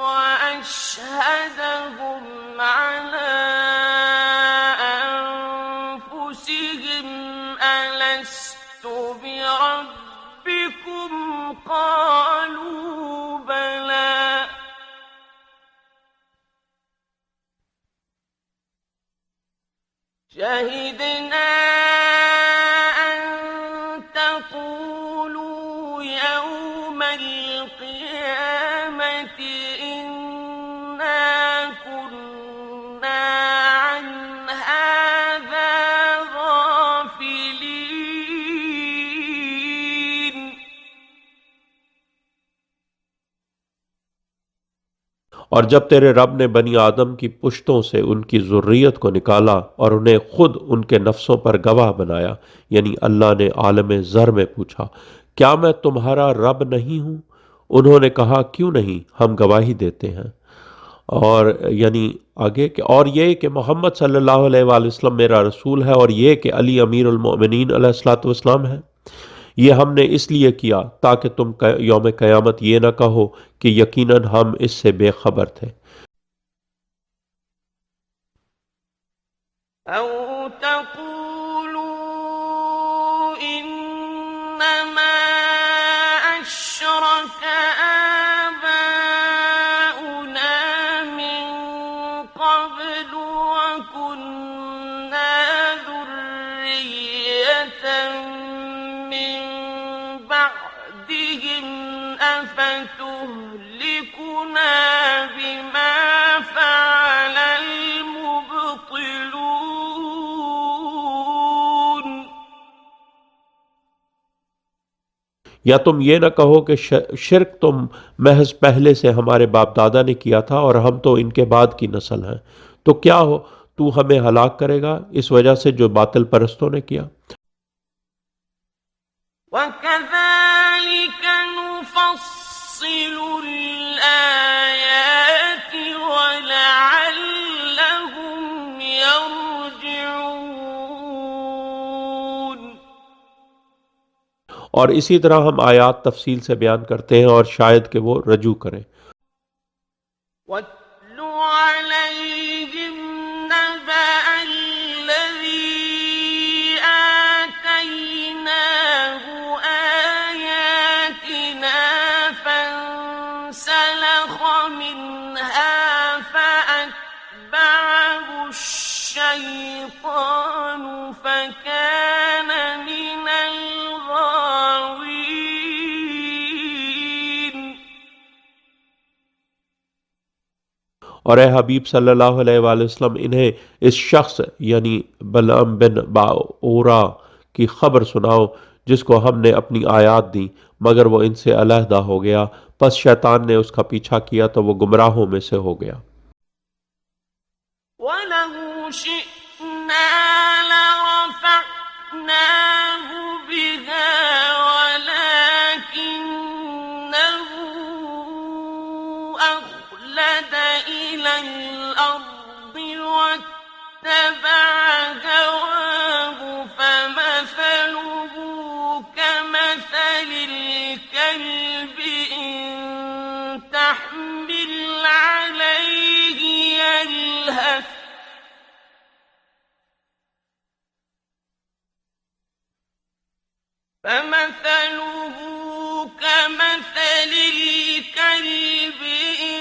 وَأَشْهَدَهُمْ عَلَى أَنفُسِهِمْ أَلَسْتُ بِرَبِّكُمْ قَالُوا بَلَى شهدنا أن تقولوا يوم القيامة إنا كنا عن هذا غافلين। और जब तेरे रब ने बनी आदम की पुश्तों से उनकी ज़ुर्रियत को निकाला और उन्हें खुद उनके नफ्सों पर गवाह बनाया, यानी अल्लाह ने आलम ज़र में पूछा, क्या मैं तुम्हारा रब नहीं हूँ? उन्होंने कहा, क्यों नहीं, हम गवाही देते हैं। और यानी आगे कि और ये कि मोहम्मद सल्लल्लाहु अलैहि वसल्लम मेरा रसूल है, और ये कि अली अमीरुल मोमिनीन अलैहिस्सलातु वस्सलाम है। ये हमने इसलिए किया ताकि तुम यौम क़यामत ये न कहो कि यकीनन हम इससे बेखबर थे। أو تقولوا إنما أشرك آباؤنا من قبل وكنا ذرية من بعدهم أفتهلكنا بما فعل المبطلون। या तुम ये न कहो कि शिर्क तुम महज पहले से हमारे बाप दादा ने किया था और हम तो इनके बाद की नस्ल हैं, तो क्या हो तू हमें हलाक करेगा इस वजह से जो बातिल परस्तों ने किया। وَكَذَلِكَ نُفَصِّلُ الْآيَاتِ और इसी तरह हम आयात तफसील से बयान करते हैं और शायद कि वो रजू करें। واتل عليهم نبأ الذي آتيناه آياتنا فانسلخ منها فأتبعه الشيطان فكان من الغاوين। और ए हबीब सल्लल्लाहु अलैहि वसल्लम इन्हें इस शख्स यानी बलअम बिन बाओरा की खबर सुनाओ जिसको हमने अपनी आयात दी मगर वो इनसे अलहदा हो गया, पस शैतान ने उसका पीछा किया तो वो गुमराहों में से हो गया। وَلَوْ شِئْنَا لَرَفَعْنَاهُ بِهَا وَلَكِنَّهُ أَخْلَدَ إِلَى الْأَرْضِ وَاتَّبَعَ هَوَاهُ فَمَثَلُهُ كَمَثَلِ الْكَلْبِ إِن تَحْمِلْ عَلَيْهِ يَلْهَثْ فمثله كمثل الكلب إن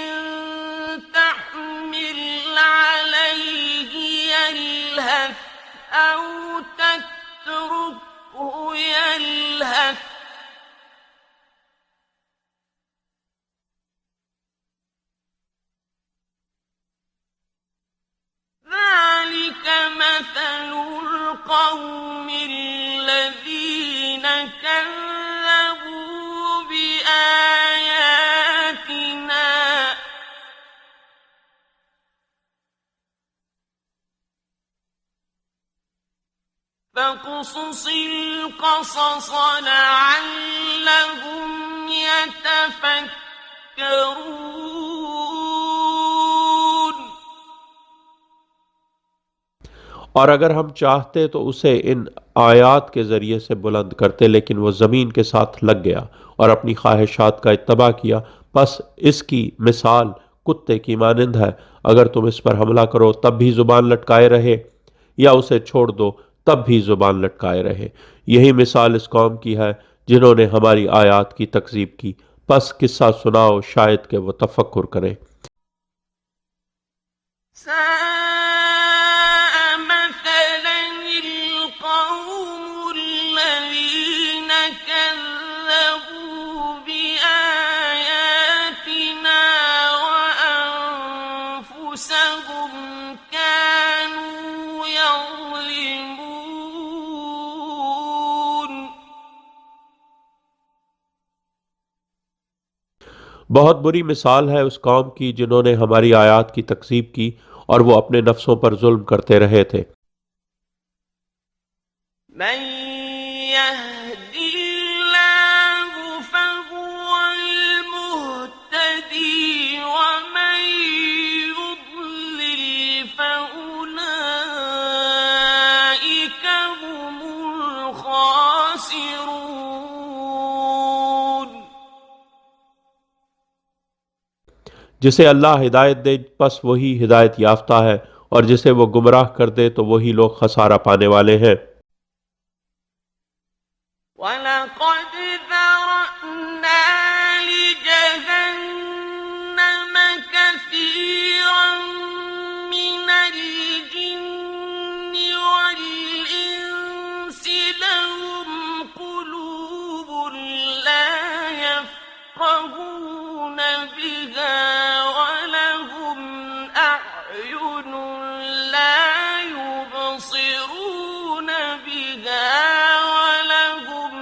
تحمل عليه يلهث أو تتركه يلهث ذلك مثل القوم الذين كذبوا بآياتنا فاقصص القصص لعلهم يتفكرون। और अगर हम चाहते तो उसे इन आयात के ज़रिए से बुलंद करते, लेकिन वो ज़मीन के साथ लग गया और अपनी ख्वाहिशात का इत्तबा किया। बस इसकी मिसाल कुत्ते की मानिंद है, अगर तुम इस पर हमला करो तब भी ज़ुबान लटकाए रहे या उसे छोड़ दो तब भी ज़ुबान लटकाए रहे। यही मिसाल इस कौम की है जिन्होंने हमारी आयात की तकज़ीब की। बस किस्सा सुनाओ शायद कि वो तफक्कुर करें। ساء مثلا القوم الذين كذبوا بآياتنا وأنفسهم كانوا يظلمون। बहुत बुरी मिसाल है उस कौम की जिन्होंने हमारी आयात की तकज़ीब की और वो अपने नफ्सों पर जुल्म करते रहे थे। من يهد الله فهو المهتدي ومن يضلل فأولئك هم الخاسرون। जिसे अल्लाह हिदायत दे बस वही हिदायत याफ्ता है और जिसे वो गुमराह कर दे तो वही लोग खसारा पाने वाले हैं। وَلَقَدْ ذَرَأْنَا لِجَهَنَّمَ كَثِيرًا مِنَ الْجِنِّ وَالْإِنسِ لَهُمْ قُلُوبٌ لَّا يَفْقَهُونَ بِهَا وَلَهُمْ أَعْيُنٌ لَّا يُبْصِرُونَ بِهَا وَلَهُمْ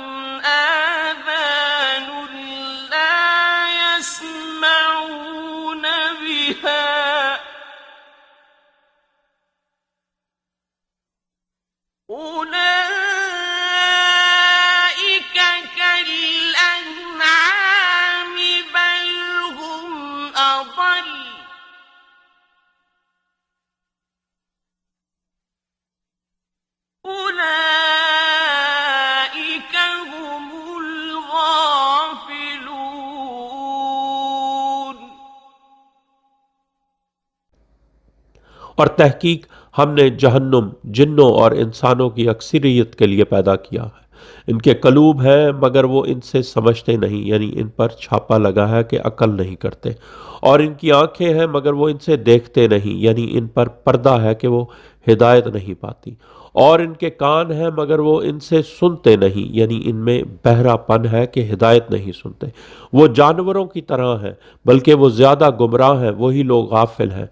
पर तहकीक हमने जहन्नुम जिन्नों और इंसानों की अक्सरियत के लिए पैदा किया है। इनके कलूब हैं मगर वो इनसे समझते नहीं, यानी इन पर छापा लगा है कि अकल नहीं करते। और इनकी आंखें हैं मगर वो इनसे देखते नहीं, यानी इन पर पर्दा है कि वो हिदायत नहीं पाती। और इनके कान हैं मगर वो इनसे सुनते नहीं, यानी इनमें बहरापन है कि हिदायत नहीं सुनते। वो जानवरों की तरह हैं बल्कि वो ज्यादा गुमराह हैं, वही लोग गाफिल हैं।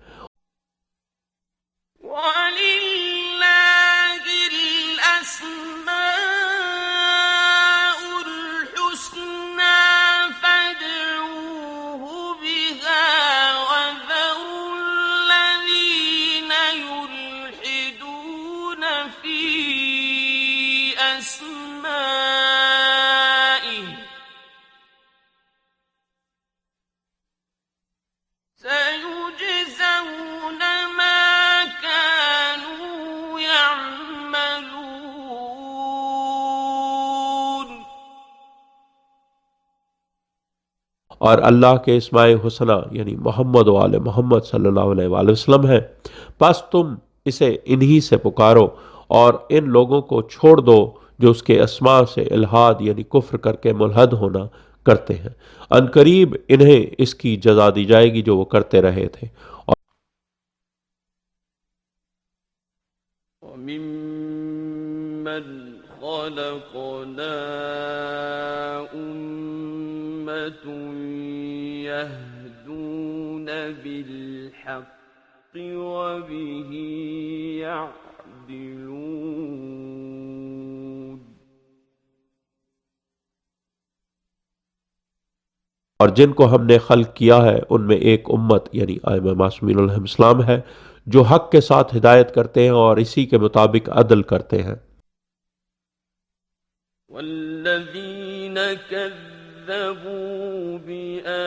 وَلِلَّهِ الْأَسْمَاءُ الْحُسْنَى فَادْعُوهُ بِهَا وَذَرُوا الَّذِينَ يُلْحِدُونَ فِي أَسْمَائِهِ سَيُجْزَوْنَ مَا كَانُوا يَعْمَلُونَ और अल्लाह के इस्माए हुसना यानी मोहम्मद वाले मोहम्मद सल्लल्लाहु अलैहि वसल्लम है। बस तुम इसे इन्हीं से पुकारो और इन लोगों को छोड़ दो जो उसके अस्मा से इल्हाद यानी कुफ्र करके मुल्हद होना करते हैं। अनकरीब इन्हें इसकी जजा दी जाएगी जो वो करते रहे थे। وَمِمَّنْ خَلَقْنَا أُمَّةٌ يَهْدُونَ بِالْحَقِّ وَبِهِ يَعْدِلُونَ और जिनको हमने खल्क किया है उनमें एक उम्मत यानी आइमा मासूमीन अलैहिस्सलाम है जो हक के साथ हिदायत करते हैं और इसी के मुताबिक अदल करते हैं। वल्लज़ीन कज़्ज़बू बिआयातिना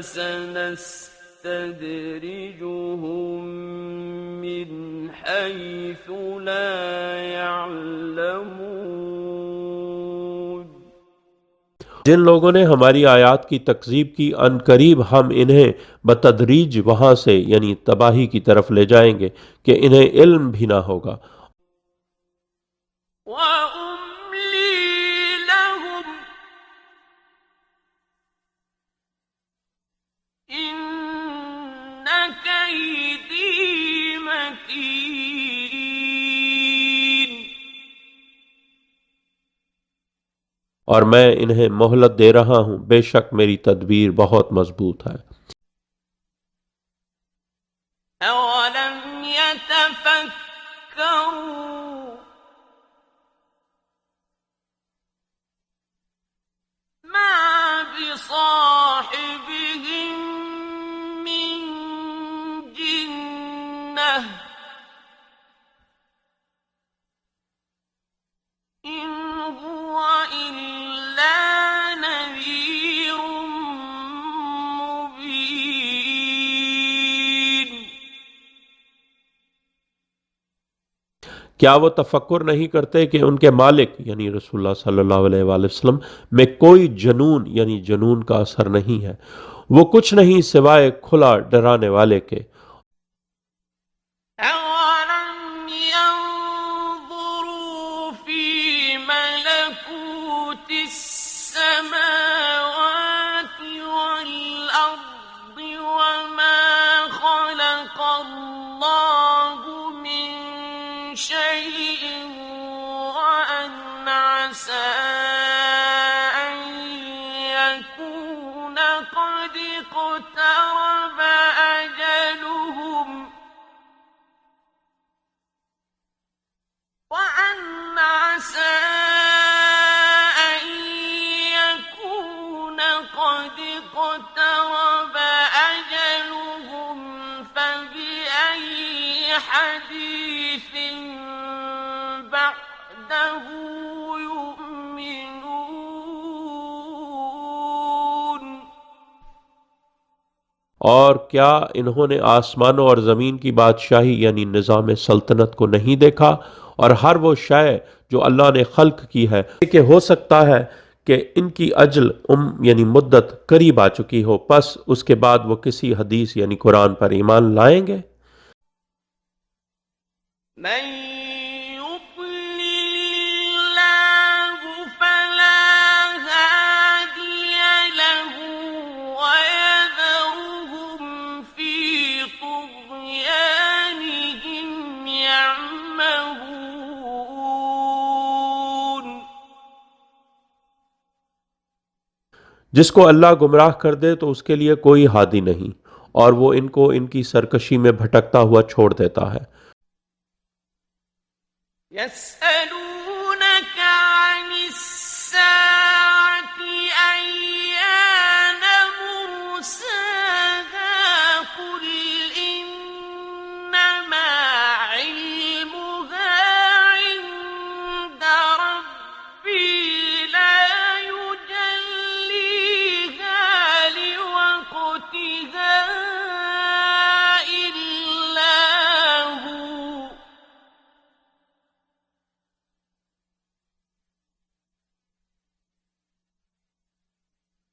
सनस्तद्रिजुहुम मिन हैसु ला यअलमून। जिन लोगों ने हमारी आयात की तकजीब की अनकरीब हम इन्हें बतदरीज वहां से यानी तबाही की तरफ ले जाएंगे कि इन्हें इल्म भी ना होगा। वअुम्ली लहुम इन्न कैदी मतीन। और मैं इन्हें मोहलत दे रहा हूं, बेशक मेरी तदबीर बहुत मजबूत है। अवलम यतफक्करू मा बिसाहिबिहिम मिन जिन्नह इन हुवा इल्ला नज़ीरुम मुबीन। क्या वो तफक्कुर नहीं करते कि उनके मालिक यानी रसूलुल्लाह सल्लल्लाहु अलैहि वसल्लम में कोई जुनून यानी जुनून का असर नहीं है, वो कुछ नहीं सिवाय खुला डराने वाले के। أَوَلَمْ يَنظُرُوا فِي مَلَكُوتِ السَّمَاوَاتِ وَالْأَرْضِ وَمَا خَلَقَ اللَّهُ مِن شَيْءٍ وَأَنْ عَسَىٰ أَن يَكُونَ قَدِ اقْتَرَبَ أَجَلُهُمْ وَأَنْ عَسَىٰ أَن يَكُونَ قَدِ اقْتَرَبَ أَجَلُهُمْ فَبِأَيِّ حَدِيثٍ بَعْدَهُ يُؤْمِنُونَ। और क्या इन्होंने आसमानों और ज़मीन की बादशाही यानी निज़ाम सल्तनत को नहीं देखा और हर वो शय जो अल्लाह ने खल्क की है कि हो सकता है कि इनकी अजल यानी मुद्दत करीब आ चुकी हो, पस उसके बाद वो किसी हदीस यानी कुरान पर ईमान लाएंगे। من يضلل الله فلا هادي له ويذرهم في طغيانهم يعمهون। जिसको अल्लाह गुमराह कर दे तो उसके लिए कोई हादी नहीं, और वो इनको इनकी सरकशी में भटकता हुआ छोड़ देता है। يسألونك عن الساعة أيان مرساها قل إنما علمها عند ربي لا يجليها لوقتها إلا هو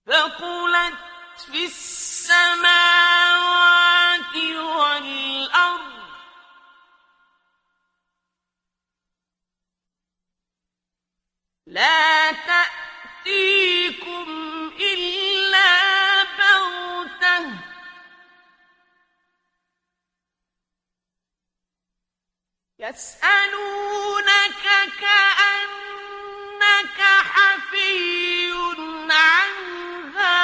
ثقلت في السماوات والأرض لا تأتيكم إلا بغتة يسألونك كأنك حفي عنها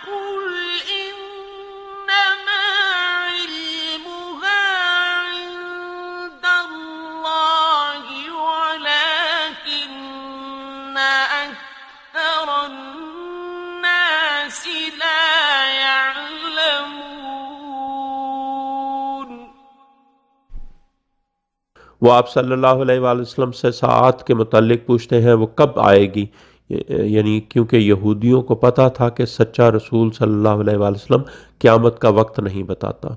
قل إنما علمها عند الله ولكن أكثر الناس لا يعلمون। वो आप सल्लल्लाहु अलैहि वसल्लम से साआत के मुतालिक पूछते हैं वो कब आएगी, यानी क्योंकि यहूदियों को पता था कि सच्चा रसूल सल्लल्लाहु अलैहि वसल्लम क़यामत का वक्त नहीं बताता।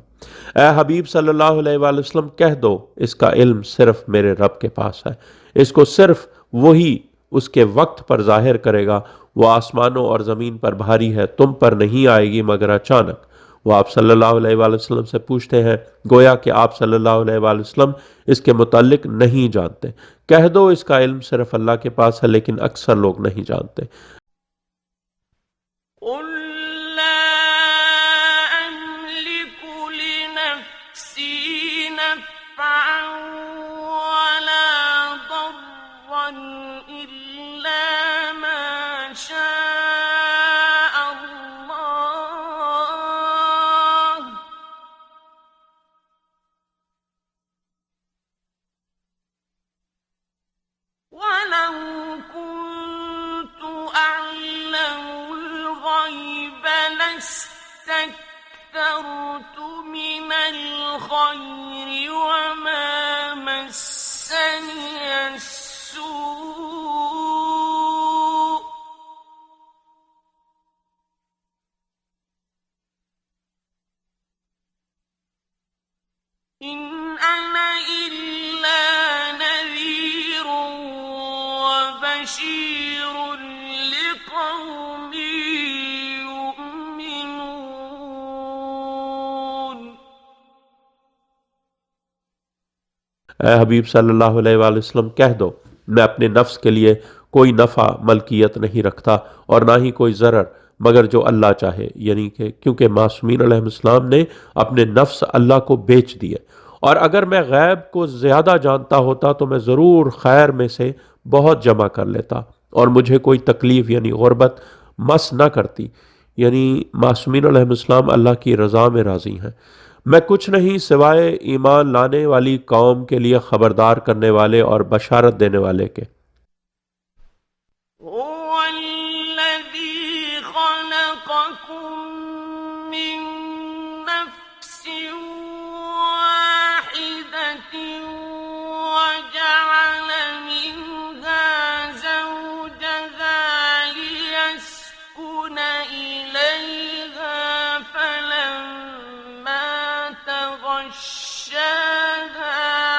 ए हबीब सल्लल्लाहु अलैहि वसल्लम कह दो इसका इल्म सिर्फ मेरे रब के पास है, इसको सिर्फ वही उसके वक्त पर जाहिर करेगा। वो आसमानों और ज़मीन पर भारी है, तुम पर नहीं आएगी मगर अचानक। वो आप सल्लल्लाहु अलैहि वसल्लम से पूछते हैं गोया कि आप सल्लल्लाहु अलैहि वसल्लम इसके मुतालिक नहीं जानते। कह दो इसका इल्म सिर्फ अल्लाह के पास है, लेकिन अक्सर लोग नहीं जानते। قل لا أملك لنفسي نفعا ولا ضرا إلا ما شاء الله ولو كنت أعلم الغيب لاستكثرت من الخير وما مسني السوء إن أنا إلا نذير وبشير لقوم يؤمنون। ए हबीब सल्लल्लाहु अलैहि वसल्लम कह दो मैं अपने नफ्स के लिए कोई नफ़ा मलकियत नहीं रखता और ना ही कोई ज़रर मगर जो अल्लाह चाहे, यानी कि क्योंकि मासूमीन अलैहिस्सलाम ने अपने नफ्स अल्लाह को बेच दिए। और अगर मैं गैब को ज़्यादा जानता होता तो मैं ज़रूर खैर में से बहुत जमा कर लेता और मुझे कोई तकलीफ़ यानी गुर्बत मस न करती। यानी मासूमीन अलैहिस्सलाम अल्लाह की रज़ा में राज़ी हैं। मैं कुछ नहीं सिवाय ईमान लाने वाली कौम के लिए खबरदार करने वाले और बशारत देने वाले के। هو الذي خلقكم من نفس واحدة وجعل منها زوجها ليسكن إليها فلما تغشاها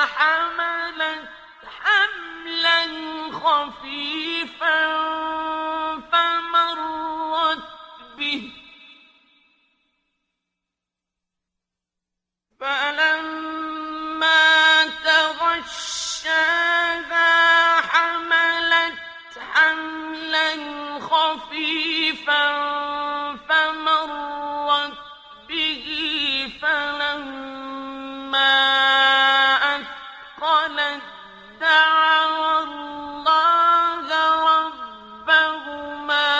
حملت حملا خفيفا فلما تغشاها حملت حملا خفيفا فمرت به فلما أثقلت دعوا الله ربهما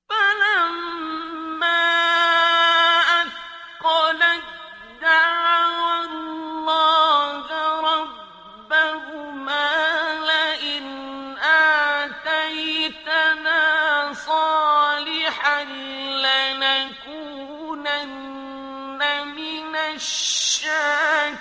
فلما أثقلت دعوا الله ربهما لئن آتيتنا صالحا لنكونن من الشاكرين.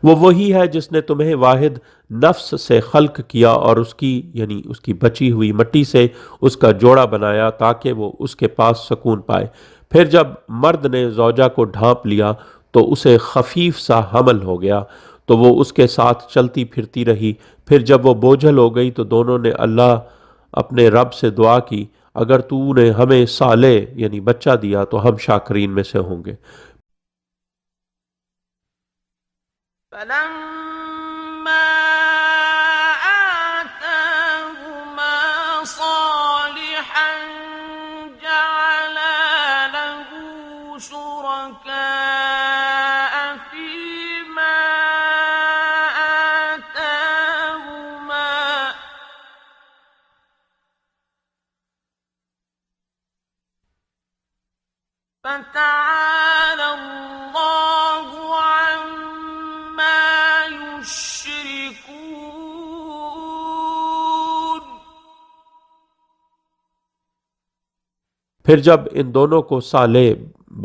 वो वही है जिसने तुम्हें वाहिद नफ्स से खल्क किया और उसकी यानी उसकी बची हुई मिट्टी से उसका जोड़ा बनाया ताकि वो उसके पास सुकून पाए। फिर जब मर्द ने जौजा को ढांप लिया तो उसे खफीफ सा हमल हो गया, तो वो उसके साथ चलती फिरती रही। फिर जब वो बोझल हो गई तो दोनों ने अल्लाह अपने रब से दुआ की, अगर तूने हमें साले यानी बच्चा दिया तो हम शाकरीन में से होंगे। فلما آتاهما صالحا جعلا له شركاء فيما آتاهما فتعالى الله عما يشركون. फिर जब इन दोनों को साले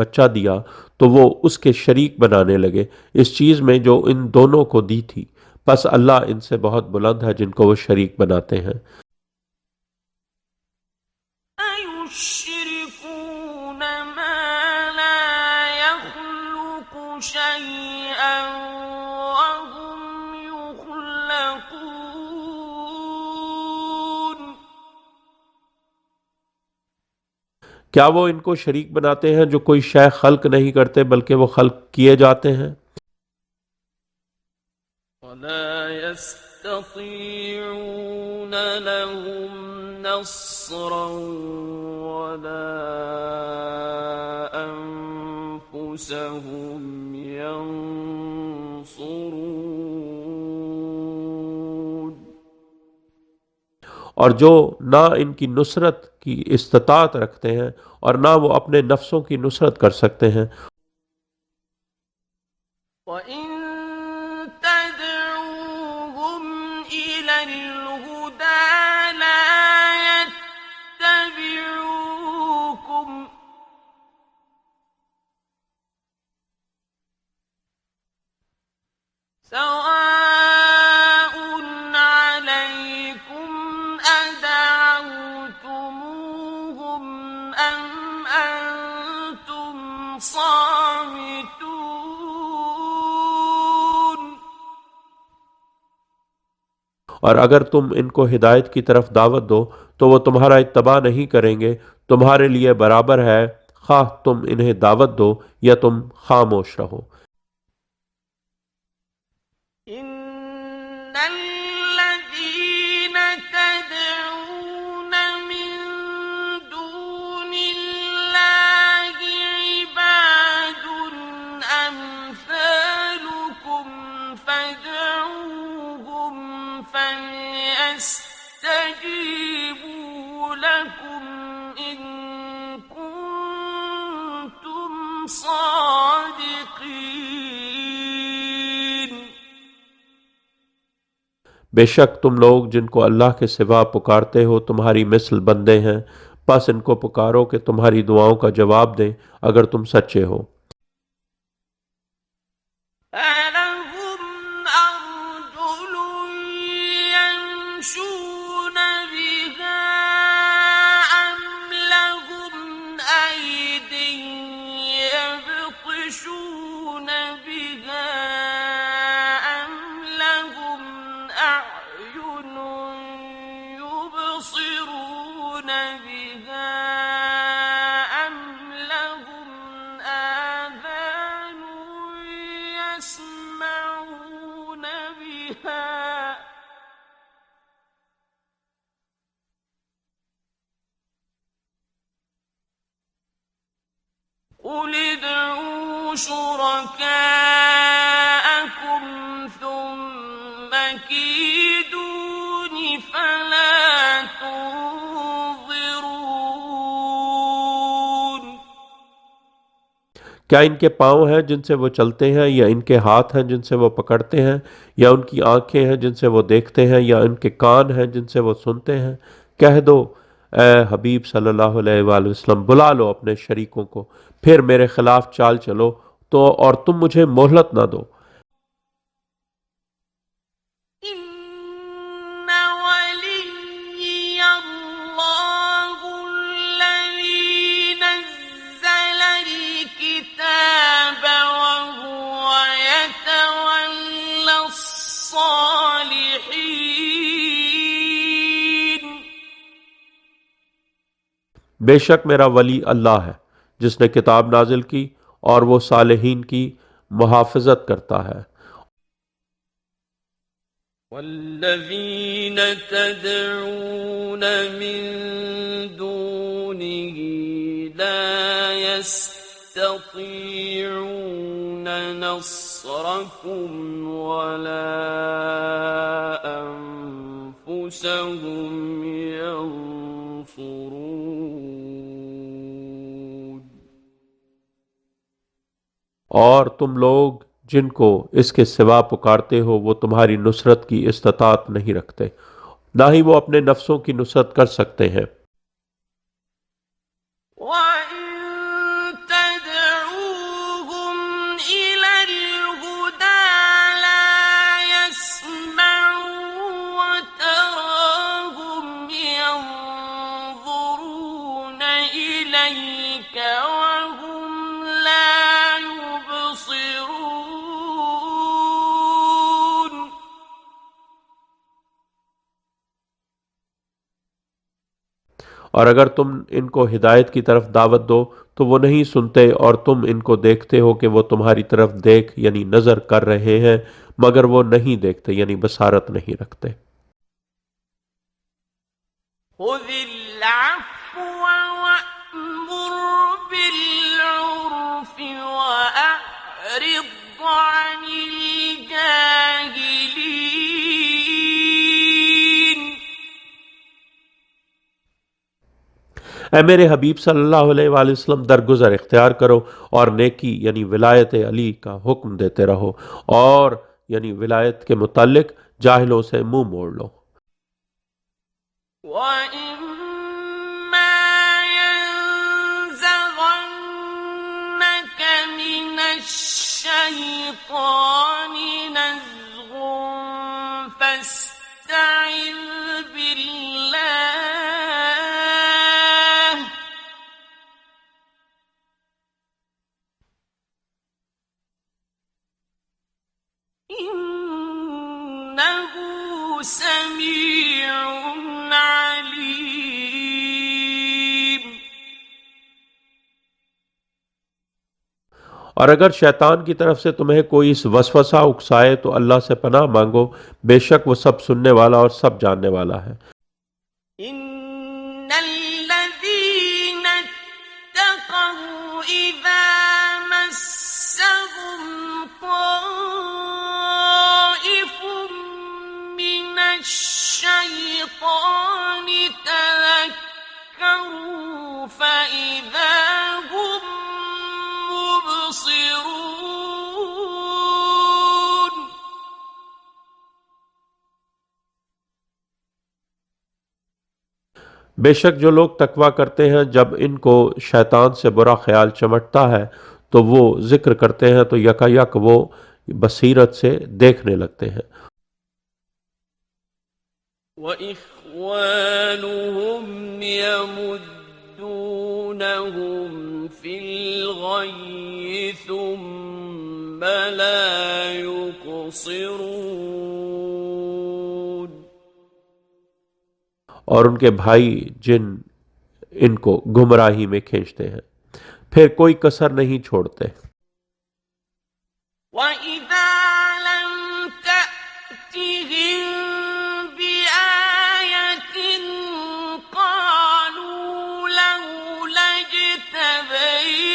बच्चा दिया तो वो उसके शरीक बनाने लगे इस चीज में जो इन दोनों को दी थी। बस अल्लाह इनसे बहुत बुलंद है जिनको वो शरीक बनाते हैं। أيشركون ما لا يخلق شيئا وهم يخلقون. क्या वो इनको शरीक बनाते हैं जो कोई शय खल्क नहीं करते बल्कि वो खल्क किए जाते हैं। ولا يستطيعون لهم نصرا ولا أنفسهم ينصرون. और जो ना इनकी नुसरत की इस्तात रखते हैं और ना वो अपने नफ्सों की नुसरत कर सकते हैं। وإن تدعوهم إلى الهدى لا يتبعوكم سواء عليكم أدعوتموهم أم أنتم صامتون. और अगर तुम इनको हिदायत की तरफ दावत दो तो वो तुम्हारा इत्तबा नहीं करेंगे। तुम्हारे लिए बराबर है खाह तुम इन्हें दावत दो या तुम खामोश रहो। إن الذين تدعون من دون الله عباد أمثالكم فادعوهم فليستجيبوا لكم إن كنتم صادقين. बेशक तुम लोग जिनको अल्लाह के सिवा पुकारते हो तुम्हारी मिसल बंदे हैं, बस इनको पुकारो कि तुम्हारी दुआओं का जवाब दें अगर तुम सच्चे हो। ألهم أرجل يمشون بها أم لهم أيد قل ادعوا شركاءكم ثم كيدون فلا تنظرون क्या इनके पाँव हैं जिनसे वो चलते हैं, या इनके हाथ हैं जिनसे वो पकड़ते हैं, या उनकी आंखें हैं जिनसे वो देखते हैं, या इनके कान हैं जिनसे वो सुनते हैं? कह दो ए हबीब सल्लल्लाहु अलैहि वसल्लम, बुला लो अपने शरीकों को, फिर मेरे खिलाफ चाल चलो तो, और तुम मुझे मोहलत ना दो। إن وليي الله الذي نزل الكتاب وهو يتولى الصالحين बेशक मेरा वली अल्लाह है जिसने किताब नाजिल की और वो सालेहीन की मुहाफ़िज़त करता है। والذين تدعون من دونه لا يستطيعون نصركم ولا أنفسهم ينصرون और तुम लोग जिनको इसके सिवा पुकारते हो वो तुम्हारी नुसरत की इस्तात नहीं रखते, ना ही वो अपने नफ्सों की नुसरत कर सकते हैं। وإن تدعوهم إلى الهدى لا يسمعوا وتراهم ينظرون إليك وهم لا يبصرون और अगर तुम इनको हिदायत की तरफ दावत दो तो वो नहीं सुनते, और तुम इनको देखते हो कि वो तुम्हारी तरफ देख यानी नज़र कर रहे हैं, मगर वो नहीं देखते यानी बसारत नहीं रखते। خذ العفو وأمر بالعرف وأعرض عن الجاهلين ऐ मेरे हबीब सल्लल्लाहु अलैहि वसल्लम, दरगुजर इख्तियार करो और नेकी यानी विलायत अली का हुक्म देते रहो, और यानी विलायत के मुतालिक जाहिलों से मुंह मोड़ लो। وإما ينزغنك من الشيطان نزغ فاستعذ بالله إنه سميع عليم और अगर शैतान की तरफ से तुम्हें कोई इस वसवसा उकसाए तो अल्लाह से पनाह मांगो, बेशक वो सब सुनने वाला और सब जानने वाला है। إن الذين اتقوا إذا مسهم طائف من الشيطان تذكروا فإذا هم مبصرون बेशक जो लोग तकवा करते हैं, जब इनको शैतान से बुरा ख्याल चमटता है तो वो जिक्र करते हैं तो यकायक वो बसीरत से देखने लगते हैं। وإخوانهم يمدونهم في الغي ثم لا يقصرون और उनके भाई जिन इनको गुमराही में खींचते हैं, फिर कोई कसर नहीं छोड़ते। وإذا لم تأتهم بآية قالوا لولا اجتبيتها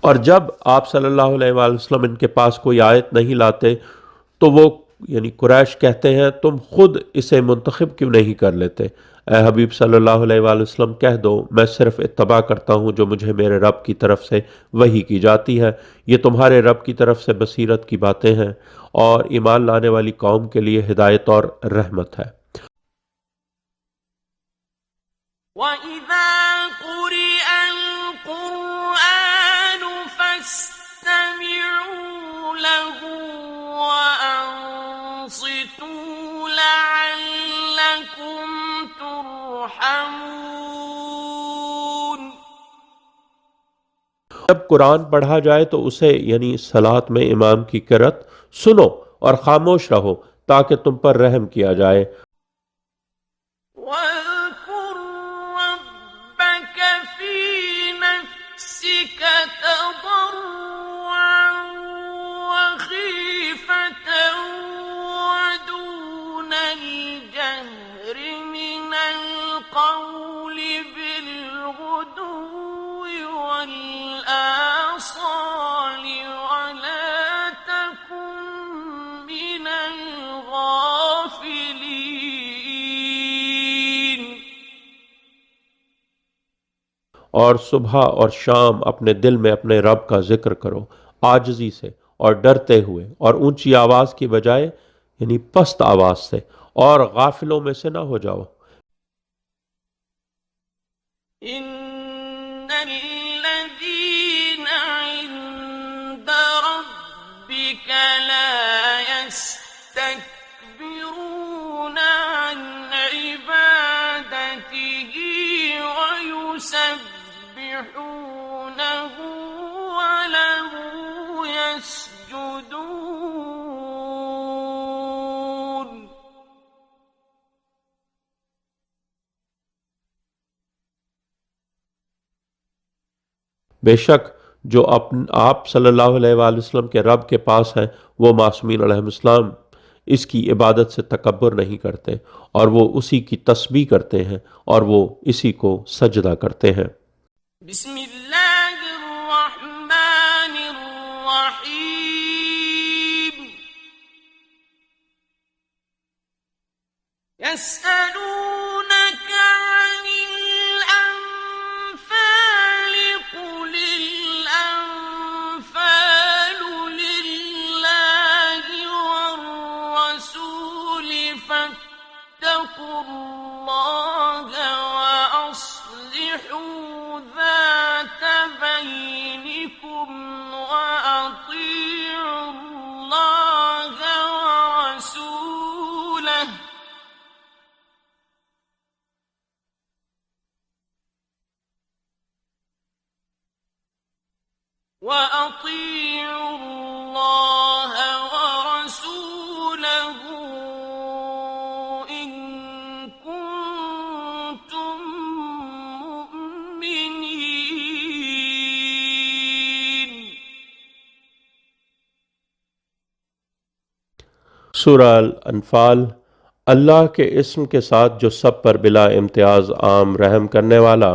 और जब आप सल्लल्लाहु अलैहि वसल्लम इनके पास कोई आयत नहीं लाते तो वो यानी कुरैश कहते हैं तुम खुद इसे मुंतखब क्यों नहीं कर लेते। ए हबीब सल्लल्लाहु अलैहि वसल्लम कह दो मैं सिर्फ इत्तबा करता हूँ जो मुझे मेरे रब की तरफ से वही की जाती है। ये तुम्हारे रब की तरफ से बसीरत की बातें हैं और ईमान लाने वाली कौम के लिए हिदायत और रहमत है। وَإِذَا قُرِئَ الْقُرْآنُ فَاسْتَمِعُوا لَهُ وَأَنصِتُوا لَعَلَّكُمْ تُرْحَمُونَ। जब कुरान पढ़ा जाए तो उसे यानी सलात में इमाम की किरात सुनो और खामोश रहो ताकि तुम पर रहम किया जाए। واذكر ربك في نفسك تضرعا وخيفة ودون الجهر من القول بالغدو والآصال ولا تكن من الغافلين। और सुबह और शाम अपने दिल में अपने रब का जिक्र करो आजिज़ी से और डरते हुए और ऊंची आवाज़ की बजाय यानी पस्त आवाज़ से और गाफिलों में से ना हो जाओ। إن الذين عند ربك لا يستكبرون عن عبادته ويسبحونه وله يسجدون। बेशक जो आप सल्लल्लाहु अलैहि वसल्लम के रब के पास हैं वो मासूमीन अलैहिस्सलाम इसकी इबादत से तकब्बुर नहीं करते और वो उसी की तस्बीह करते हैं और वो इसी को सजदा करते हैं। बिस्मिल्लाहिर्रहमानिर्रहीम। يسألونك عن الأنفال قل الأنفال لله والرسول فاتقوا الله وأصلحوا ذات بينكم وأطيعوا الله ورسوله إن كنتم مؤمنين। सूरह अल-अनफाल। अल्लाह के इस्म के साथ जो सब पर बिला इम्तियाज़ आम रहम करने वाला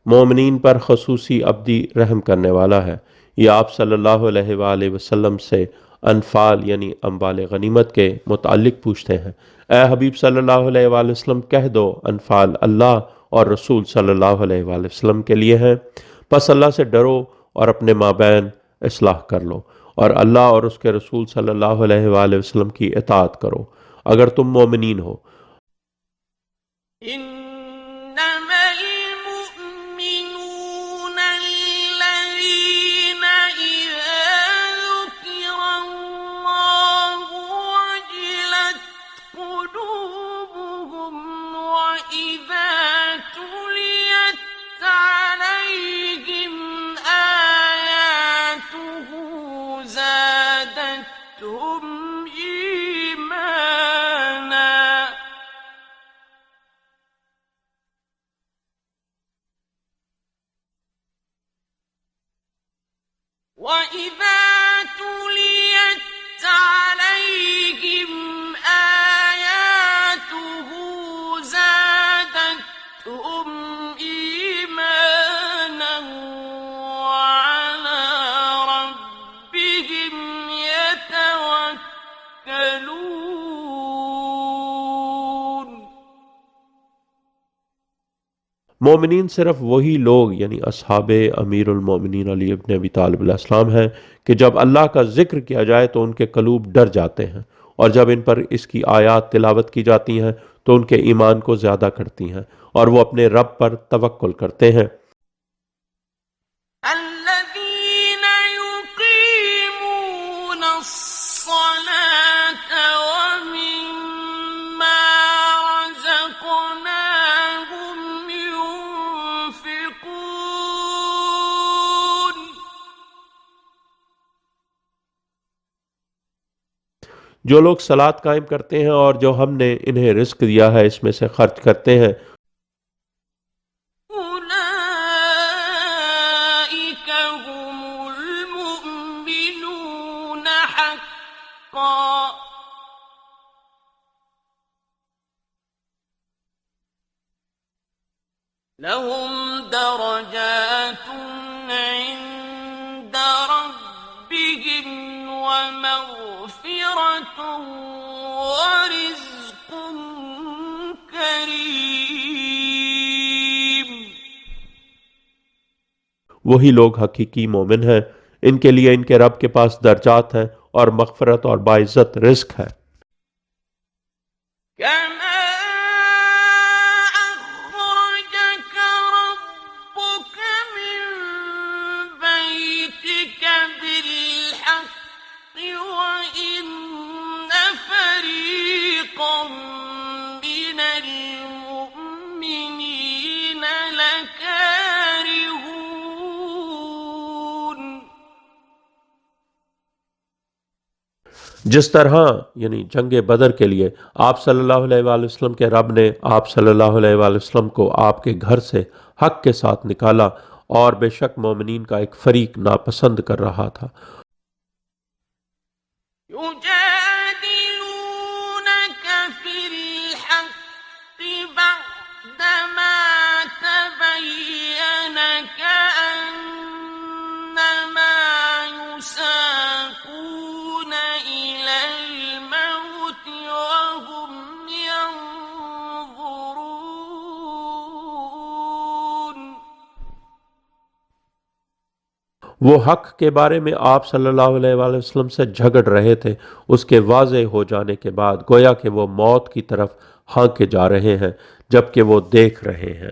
मोमिनीन पर खसूसी अब्दी रहम करने वाला है। ये आप सल्लल्लाहु अलैहि वसल्लम से अनफाल यानी अम्बाल गनीमत के मुतालिक पूछते हैं। ए हबीब सल्लल्लाहु अलैहि वसल्लम कह दो अनफाल अल्लाह और रसूल सल्लल्लाहु अलैहि वसल्लम के लिए हैं। बस अल्लाह से डरो और अपने माबैन इस्लाह कर लो और अल्लाह और उसके रसूल सल्लल्लाहु अलैहि वसल्लम की इताअत करो अगर तुम मोमिनीन हो। إنما المؤمنون الذين إذا ذكر الله وجلت قلوبهم وإذا تليت عليهم آياته زادتهم إيمانا وإذا تليت عليهم آياته زادتهم إيمانا وعلى मोमिनीन सिर्फ वही लोग यानी असहाबे अमीरुल मोमिनीन अली इब्न अबी तालिब अलैहिस्सलाम हैं कि जब अल्लाह का जिक्र किया जाए तो उनके कलूब डर जाते हैं, और जब इन पर इसकी आयात तिलावत की जाती हैं तो उनके ईमान को ज़्यादा करती हैं और वो अपने रब पर तवक्कुल करते हैं। الذين يقيمون الصلاة ومما رزقناهم ينفقون जो लोग सलात कायम करते हैं और जो हमने इन्हें रिस्क दिया है इसमें से खर्च करते हैं, أولئك هم المؤمنون حقا لهم درجات عند ربهم ومغفرة ورزق كريم वही लोग हकीकी मोमिन हैं। इनके लिए इनके रब के पास दर्जात हैं और मग़फ़िरत और बाइज़्ज़त रिज़्क़ है। كما أخرجك ربك من بيتك بالحق وإن فريقا من المؤمنين لكارهون जिस तरह यानी जंग बदर के लिए आप सल्लल्लाहु अलैहि वसल्लम के रब ने आप सल्लल्लाहु अलैहि वसल्लम को आपके घर से हक के साथ निकाला और बेशक मोमिनीन का एक फरीक नापसंद कर रहा था। يجادلونك في الحق بعدما تبين كأنما يساقون إلى الموت وهم ينظرون वो हक के बारे में आप सल्लल्लाहु अलैहि वसल्लम से झगड़ रहे थे उसके वाज़े हो जाने के बाद, गोया कि वो मौत की तरफ हाँके जा रहे हैं जबकि वो देख रहे हैं।